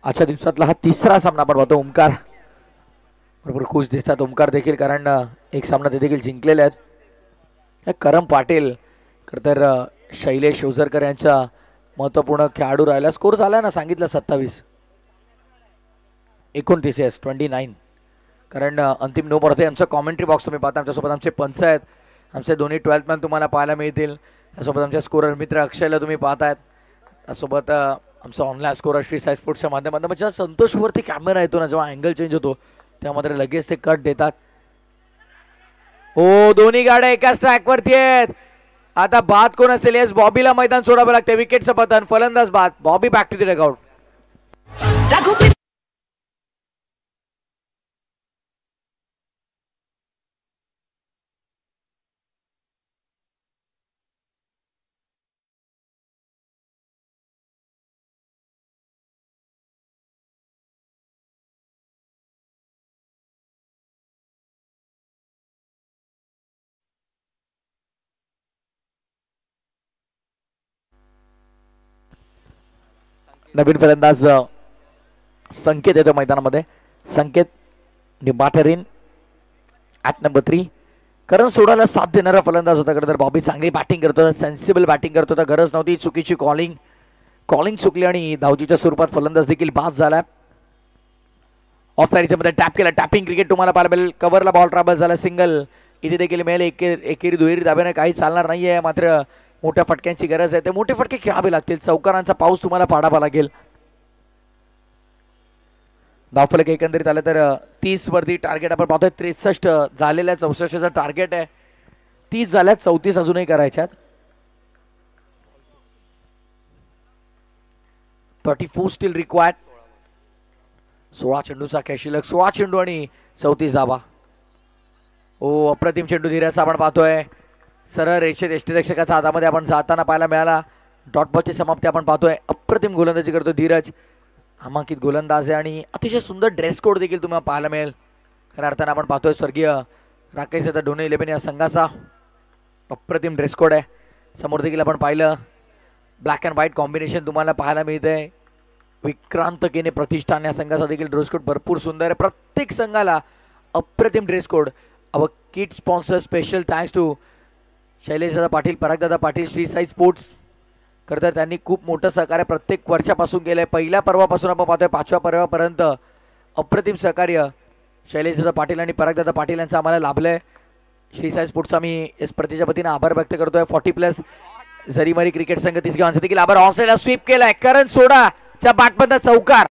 आजच्या दिवसातला हा तिसरा सामना आपण पाहतो. ओमकार बरोबर खुश दिसतात. ओमकार देखील, कारण एक सामना ते देखील जिंकलेले आहेत. करम पाटील खरं तर शैलेश ओझरकर यांचा महत्त्वपूर्ण खेळाडू राहिला. स्कोर झाला ना, सांगितलं 27 29 येस 29. कारण अंतिम नो पडते. आमचं कॉमेंट्री बॉक्स तुम्ही पाहता. आमच्यासोबत आमचे पंच आहेत. आमचे दोन्ही 12th मॅन तुम्हाला पाहायला मिळतील. त्यासोबत आमच्या स्कोरर मित्र अक्षयला तुम्ही पाहतायत. त्यासोबत आमचा ऑनलाईन स्कोर श्री साई स्पोर्ट्सच्या माध्यमातून. म्हणजे संतोषवरती कॅमेरा येतो ना, जेव्हा अँगल चेंज होतो तेव्हा मात्र लगेच ते कट देतात. हो, दोन्ही गाड्या एकाच ट्रॅकवरती आहेत. आता बाद कोण असेल? येस, बॉबीला मैदान सोडावं लागते. विकेटचं पतन, फलंदाज बाद. Bobby back to the dugout. नवीन फलंदाज संकेत येतो मैदानामध्ये. संकेत निंबाठरीन ॲट नंबर 3. करण सोडायला साथ देणारा फलंदाज होता. खरं तर बॉबी चांगली बॅटिंग करतो, सेन्सिबल बॅटिंग करतो. तर गरज नव्हती. चुकीची कॉलिंग चुकली आणि धावचीच्या स्वरूपात फलंदाज देखील बाद झाला. ऑफ साईडच्या मध्ये टॅप केला. टॅपिंग क्रिकेट तुम्हाला पाहायला मिळेल. कव्हरला बॉल ट्रॅव्हल झाला. सिंगल इथे देखील मिळेल. एकेरी दुहेरी धाब्याने काही चालणार नाहीये. मात्र मोठ्या फटक्यांची गरज आहे. ते मोठे फटके खेळावे लागतील. चौकारांचा पाऊस तुम्हाला पाडावा लागेल. धावफलक एकंदरीत आलं तर 30 वरती टार्गेट आपण पाहतोय. 63 झालेल्या 64चं टार्गेट आहे. 30 झाल्यात, 34 अजूनही करायच्यात. 34 स्टील रिक्वायर्ड. 16 चेंडूचा कॅशिलक. 16 चेंडू आणि 34 धावा. ओ, अप्रतिम चेंडू धीराचा आपण पाहतोय. सरळ रेषेत यष्टीरक्षकाच्या हातामध्ये आपण जाताना पाहायला मिळाला. डॉट बॉलची समाप्ती आपण पाहतोय. अप्रतिम गोलंदाजी करतो धीरज. नामांकित गोलंदाज आहे आणि अतिशय सुंदर ड्रेस कोड देखील तुम्हाला पाहायला मिळेल. खऱ्या अर्थानं आपण पाहतोय स्वर्गीय राकेश ढोणे 11 या संघाचा अप्रतिम ड्रेस कोड आहे. समोर देखील आपण पाहिलं ब्लॅक अँड व्हाईट कॉम्बिनेशन तुम्हाला पाहायला मिळतंय. विक्रांत केने प्रतिष्ठान या संघाचा देखील ड्रेस कोड भरपूर सुंदर आहे. प्रत्येक संघाला अप्रतिम dress code. Our kit sponsor special thanks to शैलेशदादा पाटील, परागदादा पाटील, श्री साई स्पोर्ट्स. खरं तर त्यांनी खूप मोठं सहकार्य प्रत्येक वर्षापासून केलं आहे. पहिल्या पर्वापासून आपण पाहतोय 5व्या पर्वापर्यंत अप्रतिम सहकार्य शैलेशदादा पाटील आणि परागदादा पाटील यांचं आम्हाला लाभलंय. श्री साई स्पोर्ट्सचा मी एस प्रतीच्या वतीनं आभार व्यक्त करतोय. 40+ जरीमरी क्रिकेट संघ तिसगावांचा देखील आभार. ऑनसाइडला स्वीप केलाय करण सोडाच्या बॅटमधनं चौकार.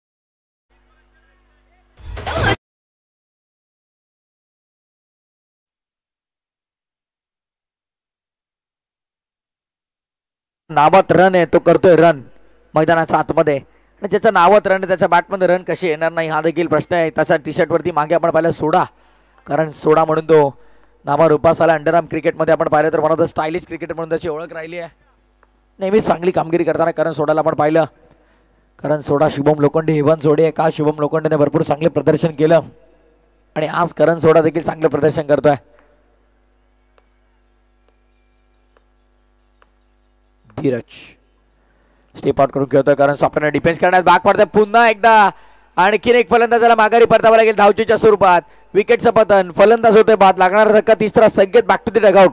नावात रन आहे तो करतोय रन मैदानाच्या आतमध्ये आणि ज्याच्या नावात रन आहे त्याच्या बॅटमध्ये रन कशी येणार नाही हा देखील प्रश्न आहे. त्याच्या टी शर्ट वरती मागे आपण पाहिलं सोडा, कारण सोडा म्हणून तो नामारूपास आला. अंडरआर्म क्रिकेटमध्ये आपण पाहिलं तर one of the stylish cricketer म्हणून त्याची ओळख राहिली आहे. नेहमीच चांगली कामगिरी करताना करण सोडाला आपण पाहिलं. करण सोडा शुभम लोखंडे इव्हन जोडी आहे का? शुभम लोखंडेने भरपूर चांगले प्रदर्शन केलं आणि आज करण सोडा देखील चांगलं प्रदर्शन करतोय. धीरज स्टेप आउट करून खेळतोय कारण सॉफ्टवेअर डिफेन्स करण्यात भाग पडतोय. पुन्हा एकदा आणखीन एक फलंदाजाला माघारी परतावं लागेल धावचीच्या स्वरूपात. विकेटचं पतन, फलंदाज होतोय बाद, लागणारा धक्का तिसरा, संकेत बॅक टू द डगआउट.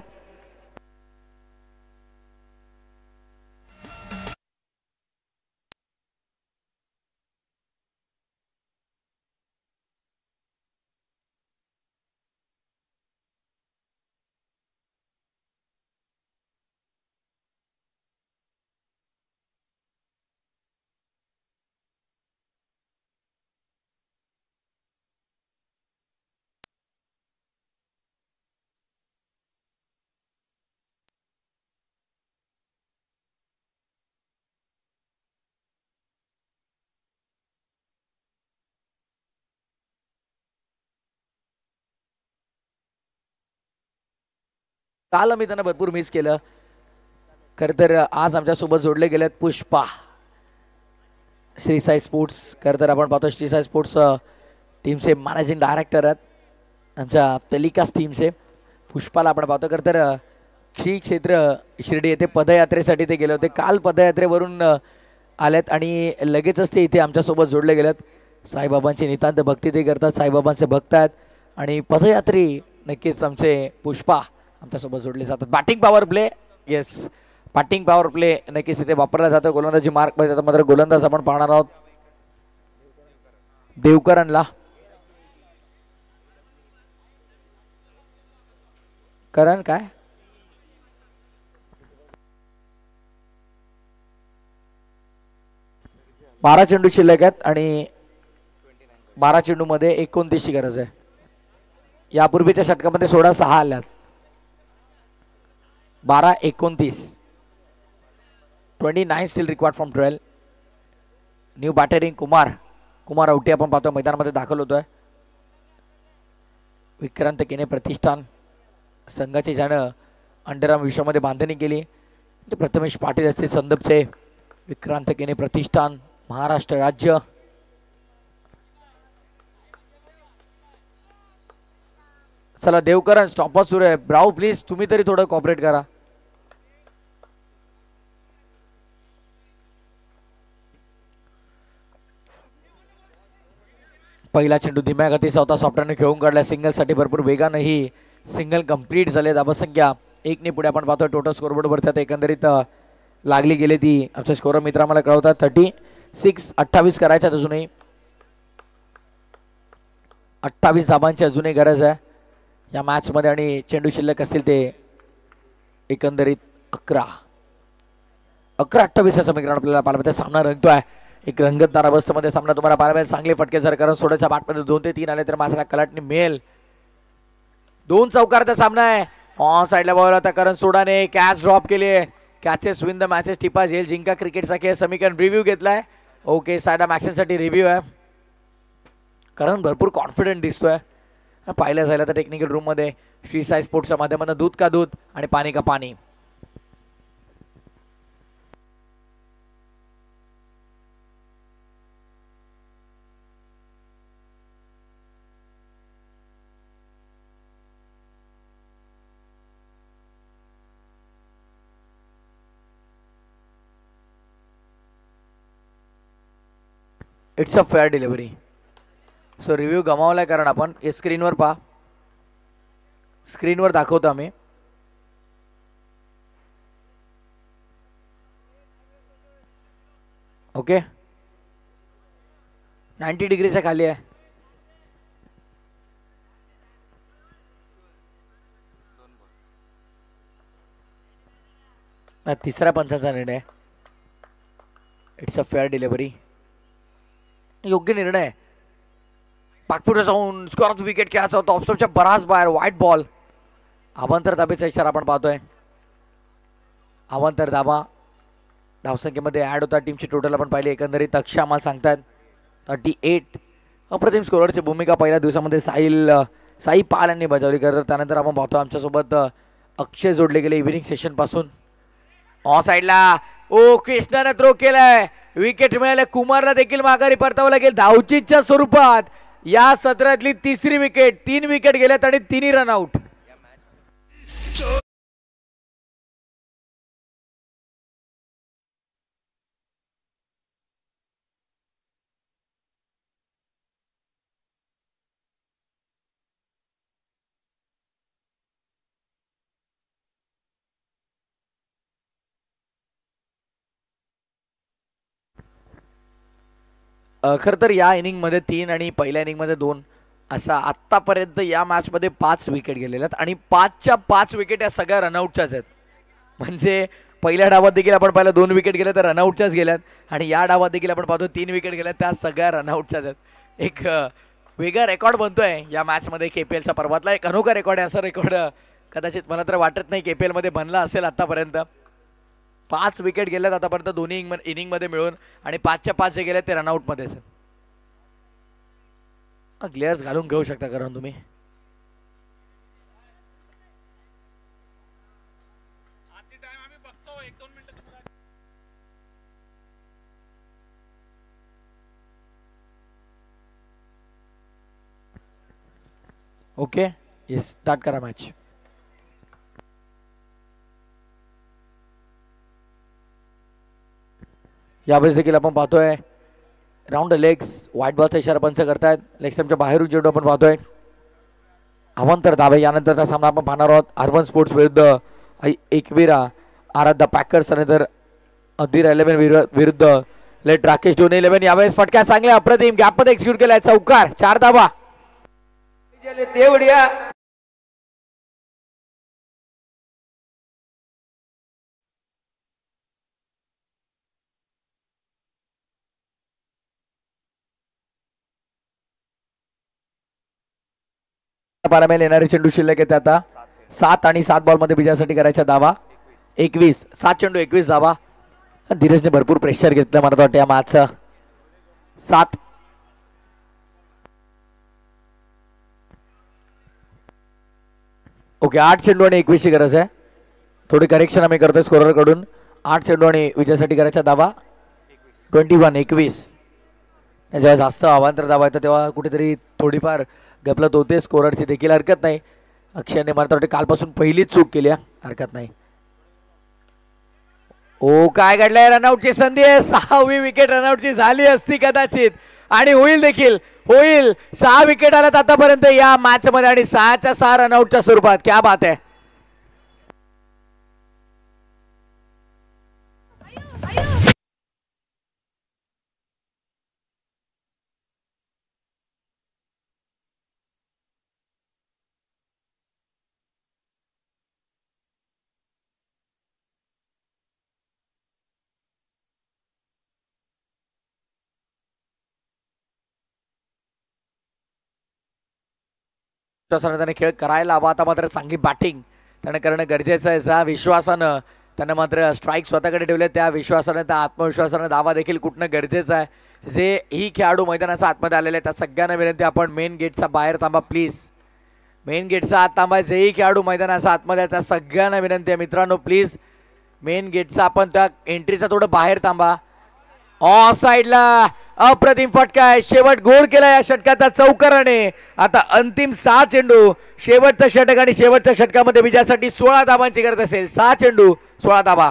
काल मी त्यांना भरपूर मिस केलं. खरं तर आज आमच्यासोबत जोडले गेलेत पुष्पा, श्री साई स्पोर्ट्स. खरं तर आपण पाहतो श्री साई स्पोर्ट्स टीमचे मॅनेजिंग डायरेक्टर आहेत आमच्या टेलिकास्ट टीमचे. पुष्पाला आपण पाहतो. खरं तर श्री क्षेत्र शिर्डी येथे पदयात्रेसाठी ते गेले होते. काल पदयात्रेवरून आलेत आणि लगेचच ते इथे आमच्यासोबत जोडले गेलेत. साईबाबांची नितांत भक्ती ते करतात, साईबाबांचे भक्त आहेत आणि पदयात्री नक्कीच आमचे पुष्पा आमच्यासोबत जोडले जातात. Batting power play, yes batting power play नक्कीच इथे वापरला जातो. गोलंदाजी मार्क मध्ये मात्र गोलंदाज आपण पाहणार आहोत देवकरणला. करण काय 12 चेंडू शिल्लक आहेत आणि 12 चेंडू मध्ये 29 ची गरज आहे. यापूर्वीच्या षटकामध्ये 16-6 आल्यात. 12-29, 29 still required from 12. New battering Kumar Auti आपण पाहतो मैदानामध्ये दाखल होतोय. विक्रांत केने प्रतिष्ठान संघाची ज्यानं अंडरआर्म विश्वामध्ये बांधणी केली प्रथमेश पाटील असतील संदपचे. विक्रांत केने प्रतिष्ठान महाराष्ट्र राज्य. चला देवकरण स्टॉपच सुरू आहे. ब्राऊ प्लीज तुम्ही तरी थोडं कॉपरेट करा. पहिला चेंडू धीम्या गतीचा होता, सॉफ्टवेअरने खेळून काढला. सिंगल साठी भरपूर वेगानंही सिंगल कंप्लीट झाले. धाबसंख्या 1 ने पुढे आपण पाहतोय. टोटल स्कोरबोर्ड वरती आता एकंदरीत लागली गेली ती आमचे स्कोरर मित्र आम्हाला कळवतात 36. 28 करायच्यात अजूनही. 28 धाबांची अजूनही गरज आहे या मॅच मध्ये आणि चेंडू शिल्लक असतील ते एकंदरीत 11-28 समीकरण आपल्याला पाहायला मिळतं. सामना रंगतोय एक रंगतदार अवस्थेमध्ये सामना तुम्हाला पाहायला मिळेल. चांगले फटके जर करून सोडायच्या बॅटमध्ये 2 ते 3 आले तर मात्र कलाटणी मिळेल. 2 चौकारचा सामना आहे. ऑन साइडला बॉल आता करण सोडाने कॅच ड्रॉप केली. कॅचेस विन द मॅचेस टिपा झेल जिंका क्रिकेटचा खेळ समीकरण रिव्ह्यू घेतलाय. ओके साइड ऍक्शन साठी रिव्ह्यू आहे. करण भरपूर कॉन्फिडंट दिसतोय. पाहिलं जायला तर टेक्निकल रूम मध्ये श्री साई स्पोर्ट्सच्या माध्यमातून दूध का दूध आणि पाणी का पाणी. It's a fair delivery. So review गमावलाय कारण आपण हे स्क्रीनवर पहा. स्क्रीनवर दाखवतो आम्ही. ओके 90 डिग्रीच्या खाली आहे. तिसऱ्या पंचाचा निर्णय. It's a fair delivery. योग्य निर्णय. पाकपुढे जाऊन स्क्वेअर ऑफ विकेट खेळायचा होता. ऑफस्टॉपच्या बराच बाहेर व्हाईट बॉल. अवांतर दाबेचा इशारा आपण पाहतोय. अवांतर दाबा धावसंख्येमध्ये ऍड होता. टीमची टोटल आपण पाहिली एकंदरीत अक्षय आम्हाला सांगतात 38. अप्रतिम स्कोररची भूमिका पहिल्या दिवसामध्ये साई पाल यांनी बजावली. करत त्यानंतर आपण पाहतो आमच्यासोबत अक्षय जोडले गेले इव्हिनिंग सेशन पासून. ऑन साईडला कृष्णाने थ्रो केलाय. विकेट मिळाले. कुमारला देखील माघारी परतावं लागेल धावचीच्या स्वरूपात. या सत्रातली तिसरी विकेट. 3 विकेट गेल्यात आणि 3 रनआउट. खरं तर या इनिंगमध्ये 3 आणि पहिल्या इनिंगमध्ये 2 असा आत्तापर्यंत या मॅचमध्ये 5 विकेट गेलेल्या आहेत आणि 5च्या 5 विकेट या सगळ्या रनआउटच्याच आहेत. म्हणजे पहिल्या डावात देखील आपण पाहिलं 2 विकेट गेल्या तर रनआउटच्याच गेल्यात आणि या डावात देखील आपण पाहतो 3 विकेट गेल्यात त्या सगळ्या रनआउटच्याच आहेत. एक वेगळा रेकॉर्ड बनतोय या मॅचमध्ये. केपीएलचा पर्वातला एक अनोखा रेकॉर्ड आहे. असा रेकॉर्ड कदाचित मला तर वाटत नाही केपीएलमध्ये बनला असेल आतापर्यंत. 5 विकेट गेल्यात आतापर्यंत दोन्ही इनिंगमध्ये मिळून आणि 5च्या 5 जे गेले ते रनआउटमध्येच. ग्लेअर्स घालून घेऊ शकता कारण तुम्ही. ओके येस स्टार्ट करा मॅच. यावेळेस देखील आपण पाहतोय राऊंड लेग्स व्हाईट बॉलचा इशारा पंच करतायत. लेग स्टंपच्या बाहेरून चेंडू आपण पाहतोय. अवांतर धाबे. यानंतरचा सामना आपण पाहणार आहोत अर्बन स्पोर्ट्स विरुद्ध एकविरा. आराध्या पॅकर्स आणि तर अधीर 11 विरुद्ध लेट राकेश डोने 11. यावेळेस फटक्या चांगल्या अप्रतिम गॅपमध्ये एक्झिक्यूट केलाय. चौकार 4 धाबा. तेवढ्या पारामेल येणारे चेंडू शिल्लक येते आता. 7 आणि 7 बॉल मध्ये विजयासाठी करायचा धावा. 21. 7 चेंडू 21 धावा. धीरजने भरपूर प्रेशर घेतलं मला वाटतं या मॅचचं. 7. ओके 8 चेंडू आणि 21 ची गरज आहे. थोडी करेक्शन आम्ही करतोय स्कोरर कडून. 8 चेंडू आणि विजयासाठी करायचा धावा. 21. जेव्हा जास्त अवांतर धावा येतं तेव्हा कुठेतरी थोडीफार गपलत होते स्कोररची देखील. हरकत नाही. अक्षयने मला वाटतं कालपासून पहिलीच चूक केली. हरकत नाही. काय घडलंय. रनआउटची संधी आहे. 6वी विकेट रनआउटची झाली असती कदाचित आणि होईल देखील. होईल. 6 विकेट आल्यात आतापर्यंत या मॅच मध्ये आणि 6च्या 6 रनआउटच्या स्वरूपात. क्या बात आहे. त्याने खेळ करायला हवा. आता मात्र चांगली बॅटिंग त्याने करणं गरजेचं आहे. विश्वासानं त्यानं मात्र स्ट्राईक स्वतःकडे ठेवले. त्या विश्वासानं त्या आत्मविश्वासानं धावा देखील कुठणं गरजेचं आहे. जे ही खेळाडू मैदानाच्या आतमध्ये आलेले आहेत त्या सगळ्यांना विनंती आपण मेन गेटचा बाहेर थांबा प्लीज. मेन गेटचा आत थांबा. जेही खेळाडू मैदानाच्या आतमध्ये त्या सगळ्यांना विनंती आहे मित्रांनो प्लीज. मेन गेटचा आपण त्या एंट्रीचा थोडं बाहेर थांबा. ऑफ साईडला अप्रतिम फटका आहे. शेवट गोल केला या षटकाचा चौकाराने. आता अंतिम 6 चेंडू. शेवटचा षटक आणि शेवटच्या षटकामध्ये विजयासाठी 16 धावांची गरज असेल. 6 चेंडू 16 धावा.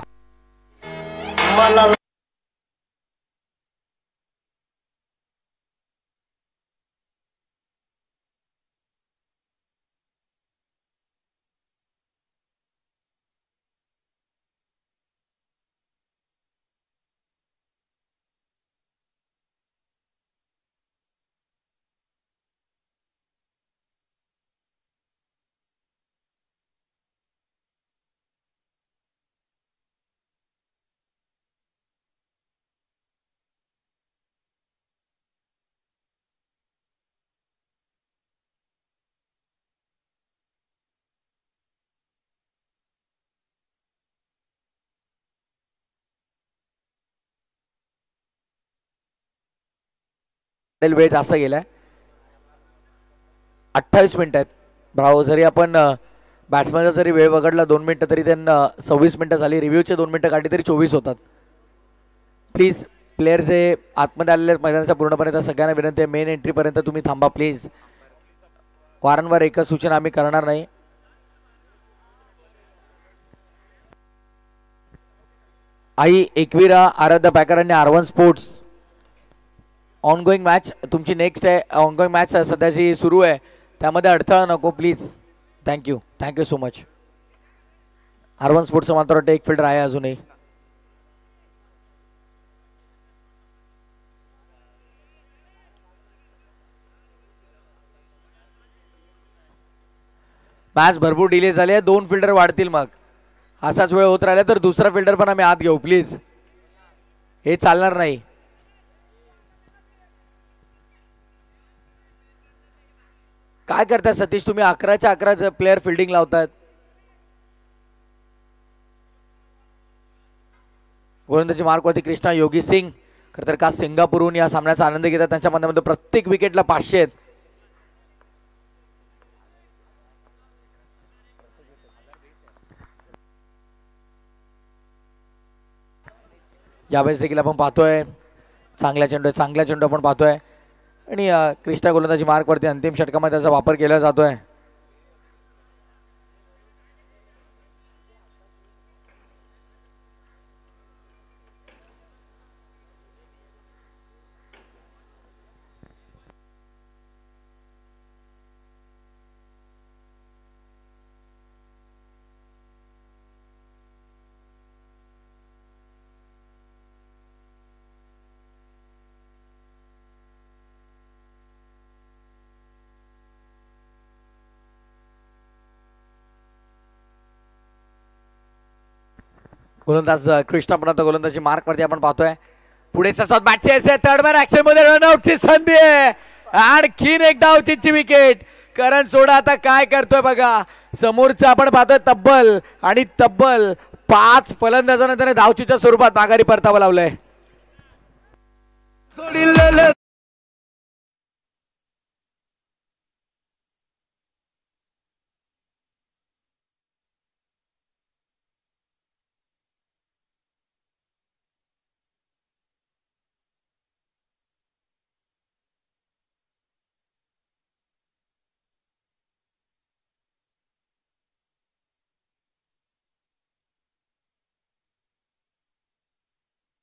वेळ जास्त गेलाय. 28 मिनिटं आहेत. ब्रावो जरी आपण बॅट्समॅनचा जरी वेळ वगळला 2 मिनिटं तरी त्यांना 26 मिनिटं झाली. रिव्ह्यूचे 2 मिनिटं काढली तरी 24 होतात. प्लीज प्लेयर्स जे आतमध्ये आलेले मैदानाच्या पूर्णपणे तर सगळ्यांना विनंती आहे मेन एंट्रीपर्यंत तुम्ही थांबा प्लीज. वारंवार एकच सूचना आम्ही करणार नाही. आई एकविरा आराध्य पॅकर आणि R1 स्पोर्ट्स ऑनगोईंग मॅच तुमची नेक्स्ट आहे. ऑनगोईंग मॅच सध्याची सुरू आहे त्यामध्ये अडथळा नको please. Thank you so much. R1 स्पोर्ट्सचं मात्र वाटतं एक फिल्डर आहे अजूनही. मॅच भरपूर डिले झाले. 2 फिल्डर वाढतील. मग असाच वेळ होत राहिला तर दुसरा फिल्डर पण आम्ही आत घेऊ प्लीज. हे चालणार नाही. काय करताय सतीश तुम्ही 11च्या 11 प्लेयर फिल्डिंग लावतात. गोलंदाजी मार्कवरती कृष्णा योगी सिंग खरं तर का सिंगापूरहून या सामन्याचा आनंद घेतात. त्यांच्या मनामध्ये प्रत्येक विकेटला 500 आहेत. यावेळेस देखील आपण पाहतोय चांगल्या चेंडू आपण पाहतोय आणि कृष्णा गोलंदाजी मार्कवरती अंतिम षटकामध्ये त्याचा वापर केला जातोय. गोलंदाज कृष्णा पण आता गोलंदाजी मार्कवरती आपण पाहतोय. पुढे ससात बॅटची असे थर्ड मॅन ऍक्शन मध्ये रनआउटची संधी आहे. आणखीन एक धावचीची विकेट. करण सोडा आता काय करतोय बघा. समोरचा आपण पाहतोय तब्बल 5 फलंदाजांना त्याने धावचीच्या स्वरूपात माघारी परतावं लावलंय.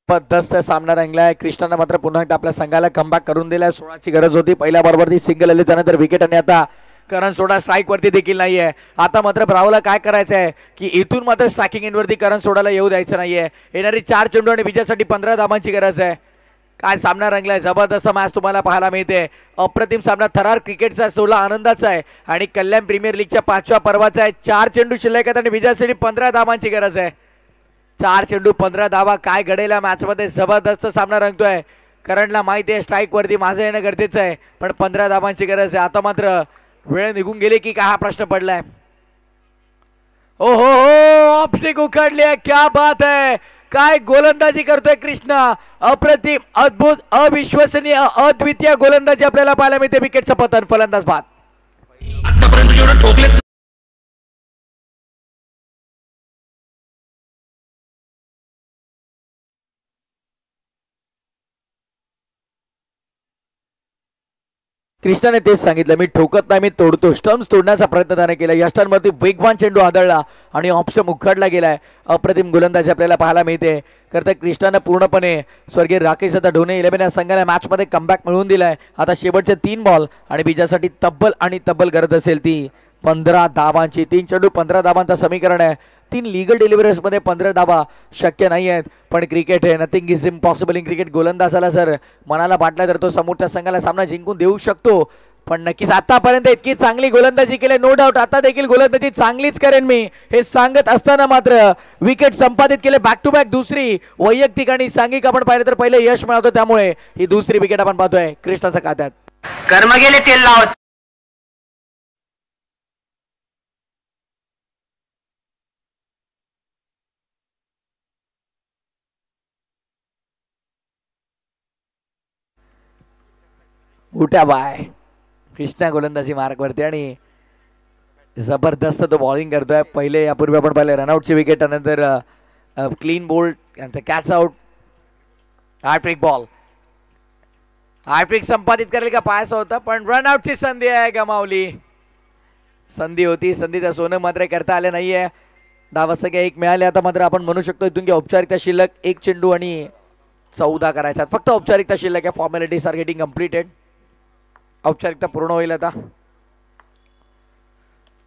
जबरदस्त सामना रंगलाय. कृष्णानं मात्र पुन्हा एकदा आपल्या संघाला कमबॅक करून दिलाय. 16ची गरज होती. पहिल्या बरोबर सिंगल आली त्यानंतर विकेट आणि आता करण सोडा स्ट्राईक वरती देखील नाहीये. आता मात्र ब्रावोला काय करायचंय की इथून मात्र स्ट्रायकिंग एंडवरती करण सोडाला येऊ द्यायचं नाहीये. येणारी 4 चेंडू आणि विजयासाठी 15 धावांची गरज आहे. काय सामना रंगलाय. जबरदस्त मॅच तुम्हाला पाहायला मिळते. अप्रतिम सामना. थरार क्रिकेटचा 16 आनंदाचा आहे आणि कल्याण प्रीमियर लीगच्या 5व्या पर्वाचा आहे. 4 चेंडू शिल्लक आहेत आणि विजयासाठी 15 धावांची गरज आहे. 4 चेंडू 15 धावा. काय घडेल या मॅच मध्ये. जबरदस्त सामना रंगतोय. करणला माहिती आहे स्ट्राईक वरती माझं येणं गरजेचं आहे पण 15 धावांची गरज आहे. आता मात्र वेळ निघून गेली की काय हा प्रश्न पडलाय. ओ हो ऑप्स्टिक उखडली आहे. क्या बात है. काय गोलंदाजी करतोय कृष्णा. अप्रतिम अद्भुत अविश्वसनीय अद्वितीय गोलंदाजी आपल्याला पाहायला मिळते. विकेटचं पतन. फलंदाज बाद. कृष्णाने तेच सांगितलं. मी ठोकत नाही मी तोडतो. स्टम्प्स तोडण्याचा प्रयत्न त्याने केला. या स्टंपवरती वेगवान चेंडू आदळला आणि ऑफ स्टंप उखडला गेलाय. अप्रतिम गोलंदाजी आपल्याला पाहायला मिळते. करता कृष्णाने पूर्णपणे स्वर्गीय राकेश आता ढोणे 11 या संघाला मॅच मध्ये कमबॅक मिळवून दिलाय. आता शेवटचे 3 बॉल आणि विजयासाठी तब्बल गरज असेल ती 15 धावांची. 3 चेंडू 15 धावांचं समीकरण आहे. 3 लिगल डिलिव्हरीज मध्ये 15 धावा शक्य नाही आहेत पण क्रिकेट आहे. Nothing is impossible in cricket. गोलंदाजाला जर मनाला वाटला तर तो समोरच्या संघाला सामना जिंकून देऊ शकतो. पण नक्कीच आतापर्यंत इतकी चांगली गोलंदाजी केली नो डाऊट आता देखील गोलंदाजी चांगलीच करेन मी हे सांगत असताना मात्र विकेट संपादित केले. बॅक टू बॅक दुसरी वैयक्तिक आणि सांघिक आपण पाहिलं तर पहिले यश मिळवतो. त्यामुळे ही दुसरी विकेट आपण पाहतोय कृष्णाच्या खात्यात. कर्म गेले तेल लावत. उठ्या बाय कृष्णा गोलंदाजी मार्कवरती आणि जबरदस्त तो बॉलिंग करतोय. पहिले यापूर्वी आपण पाहिले रनआउटची विकेट, नंतर क्लीन बोल्ड यांचा catch out. Hat trick ball, hat trick संपादित करेल का पाहायचं होतं, पण रनआउटची संधी आहे, गमावली. संधी होती, संधीचं सोनं मात्र करता आले नाहीये. धावसंख्या 1 मिळाले. आता मात्र आपण म्हणू शकतो इथून की औपचारिकता शिल्लक 1 चेंडू आणि 14 करायचा. फक्त औपचारिकता शिल्लक आहे. Formalities are getting completed. औपचारिकता पूर्ण होईल आता.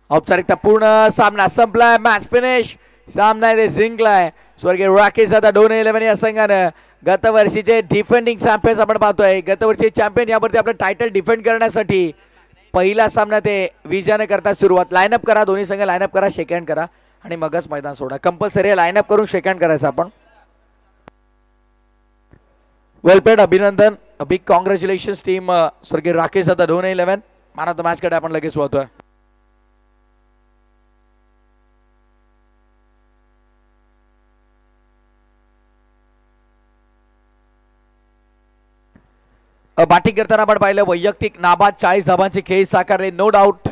औपचारिकता पूर्ण. सामना संपलाय. Match finish. सामना इथे जिंकलाय स्वर्गीय राकेश दादा ढोणे 11 या संघानं. गतवर्षीचे डिफेंडिंग चॅम्पियन्स आपण पाहतोय. गतवर्षी चॅम्पियन यावरती आपलं टायटल डिफेंड करण्यासाठी पहिला सामना ते विजयाने करतात सुरुवात. लाईनअप करा, दोन्ही संघ लाईनअप करा, शेक हँड करा आणि मगच मैदान सोडा. कंपल्सरी लाईनअप करून शेक हँड करायचं आपण. वेलपेड, अभिनंदन, बिग कॉंग्रॅच्युलेशन्स टीम स्वर्गीय राकेश दादा Dhone 11. Man of the match कडे आपण लगेच वळतोय. बॅटिंग करताना आपण पाहिलं वैयक्तिक नाबाद 40 धावांचे खेळ साकारले. No doubt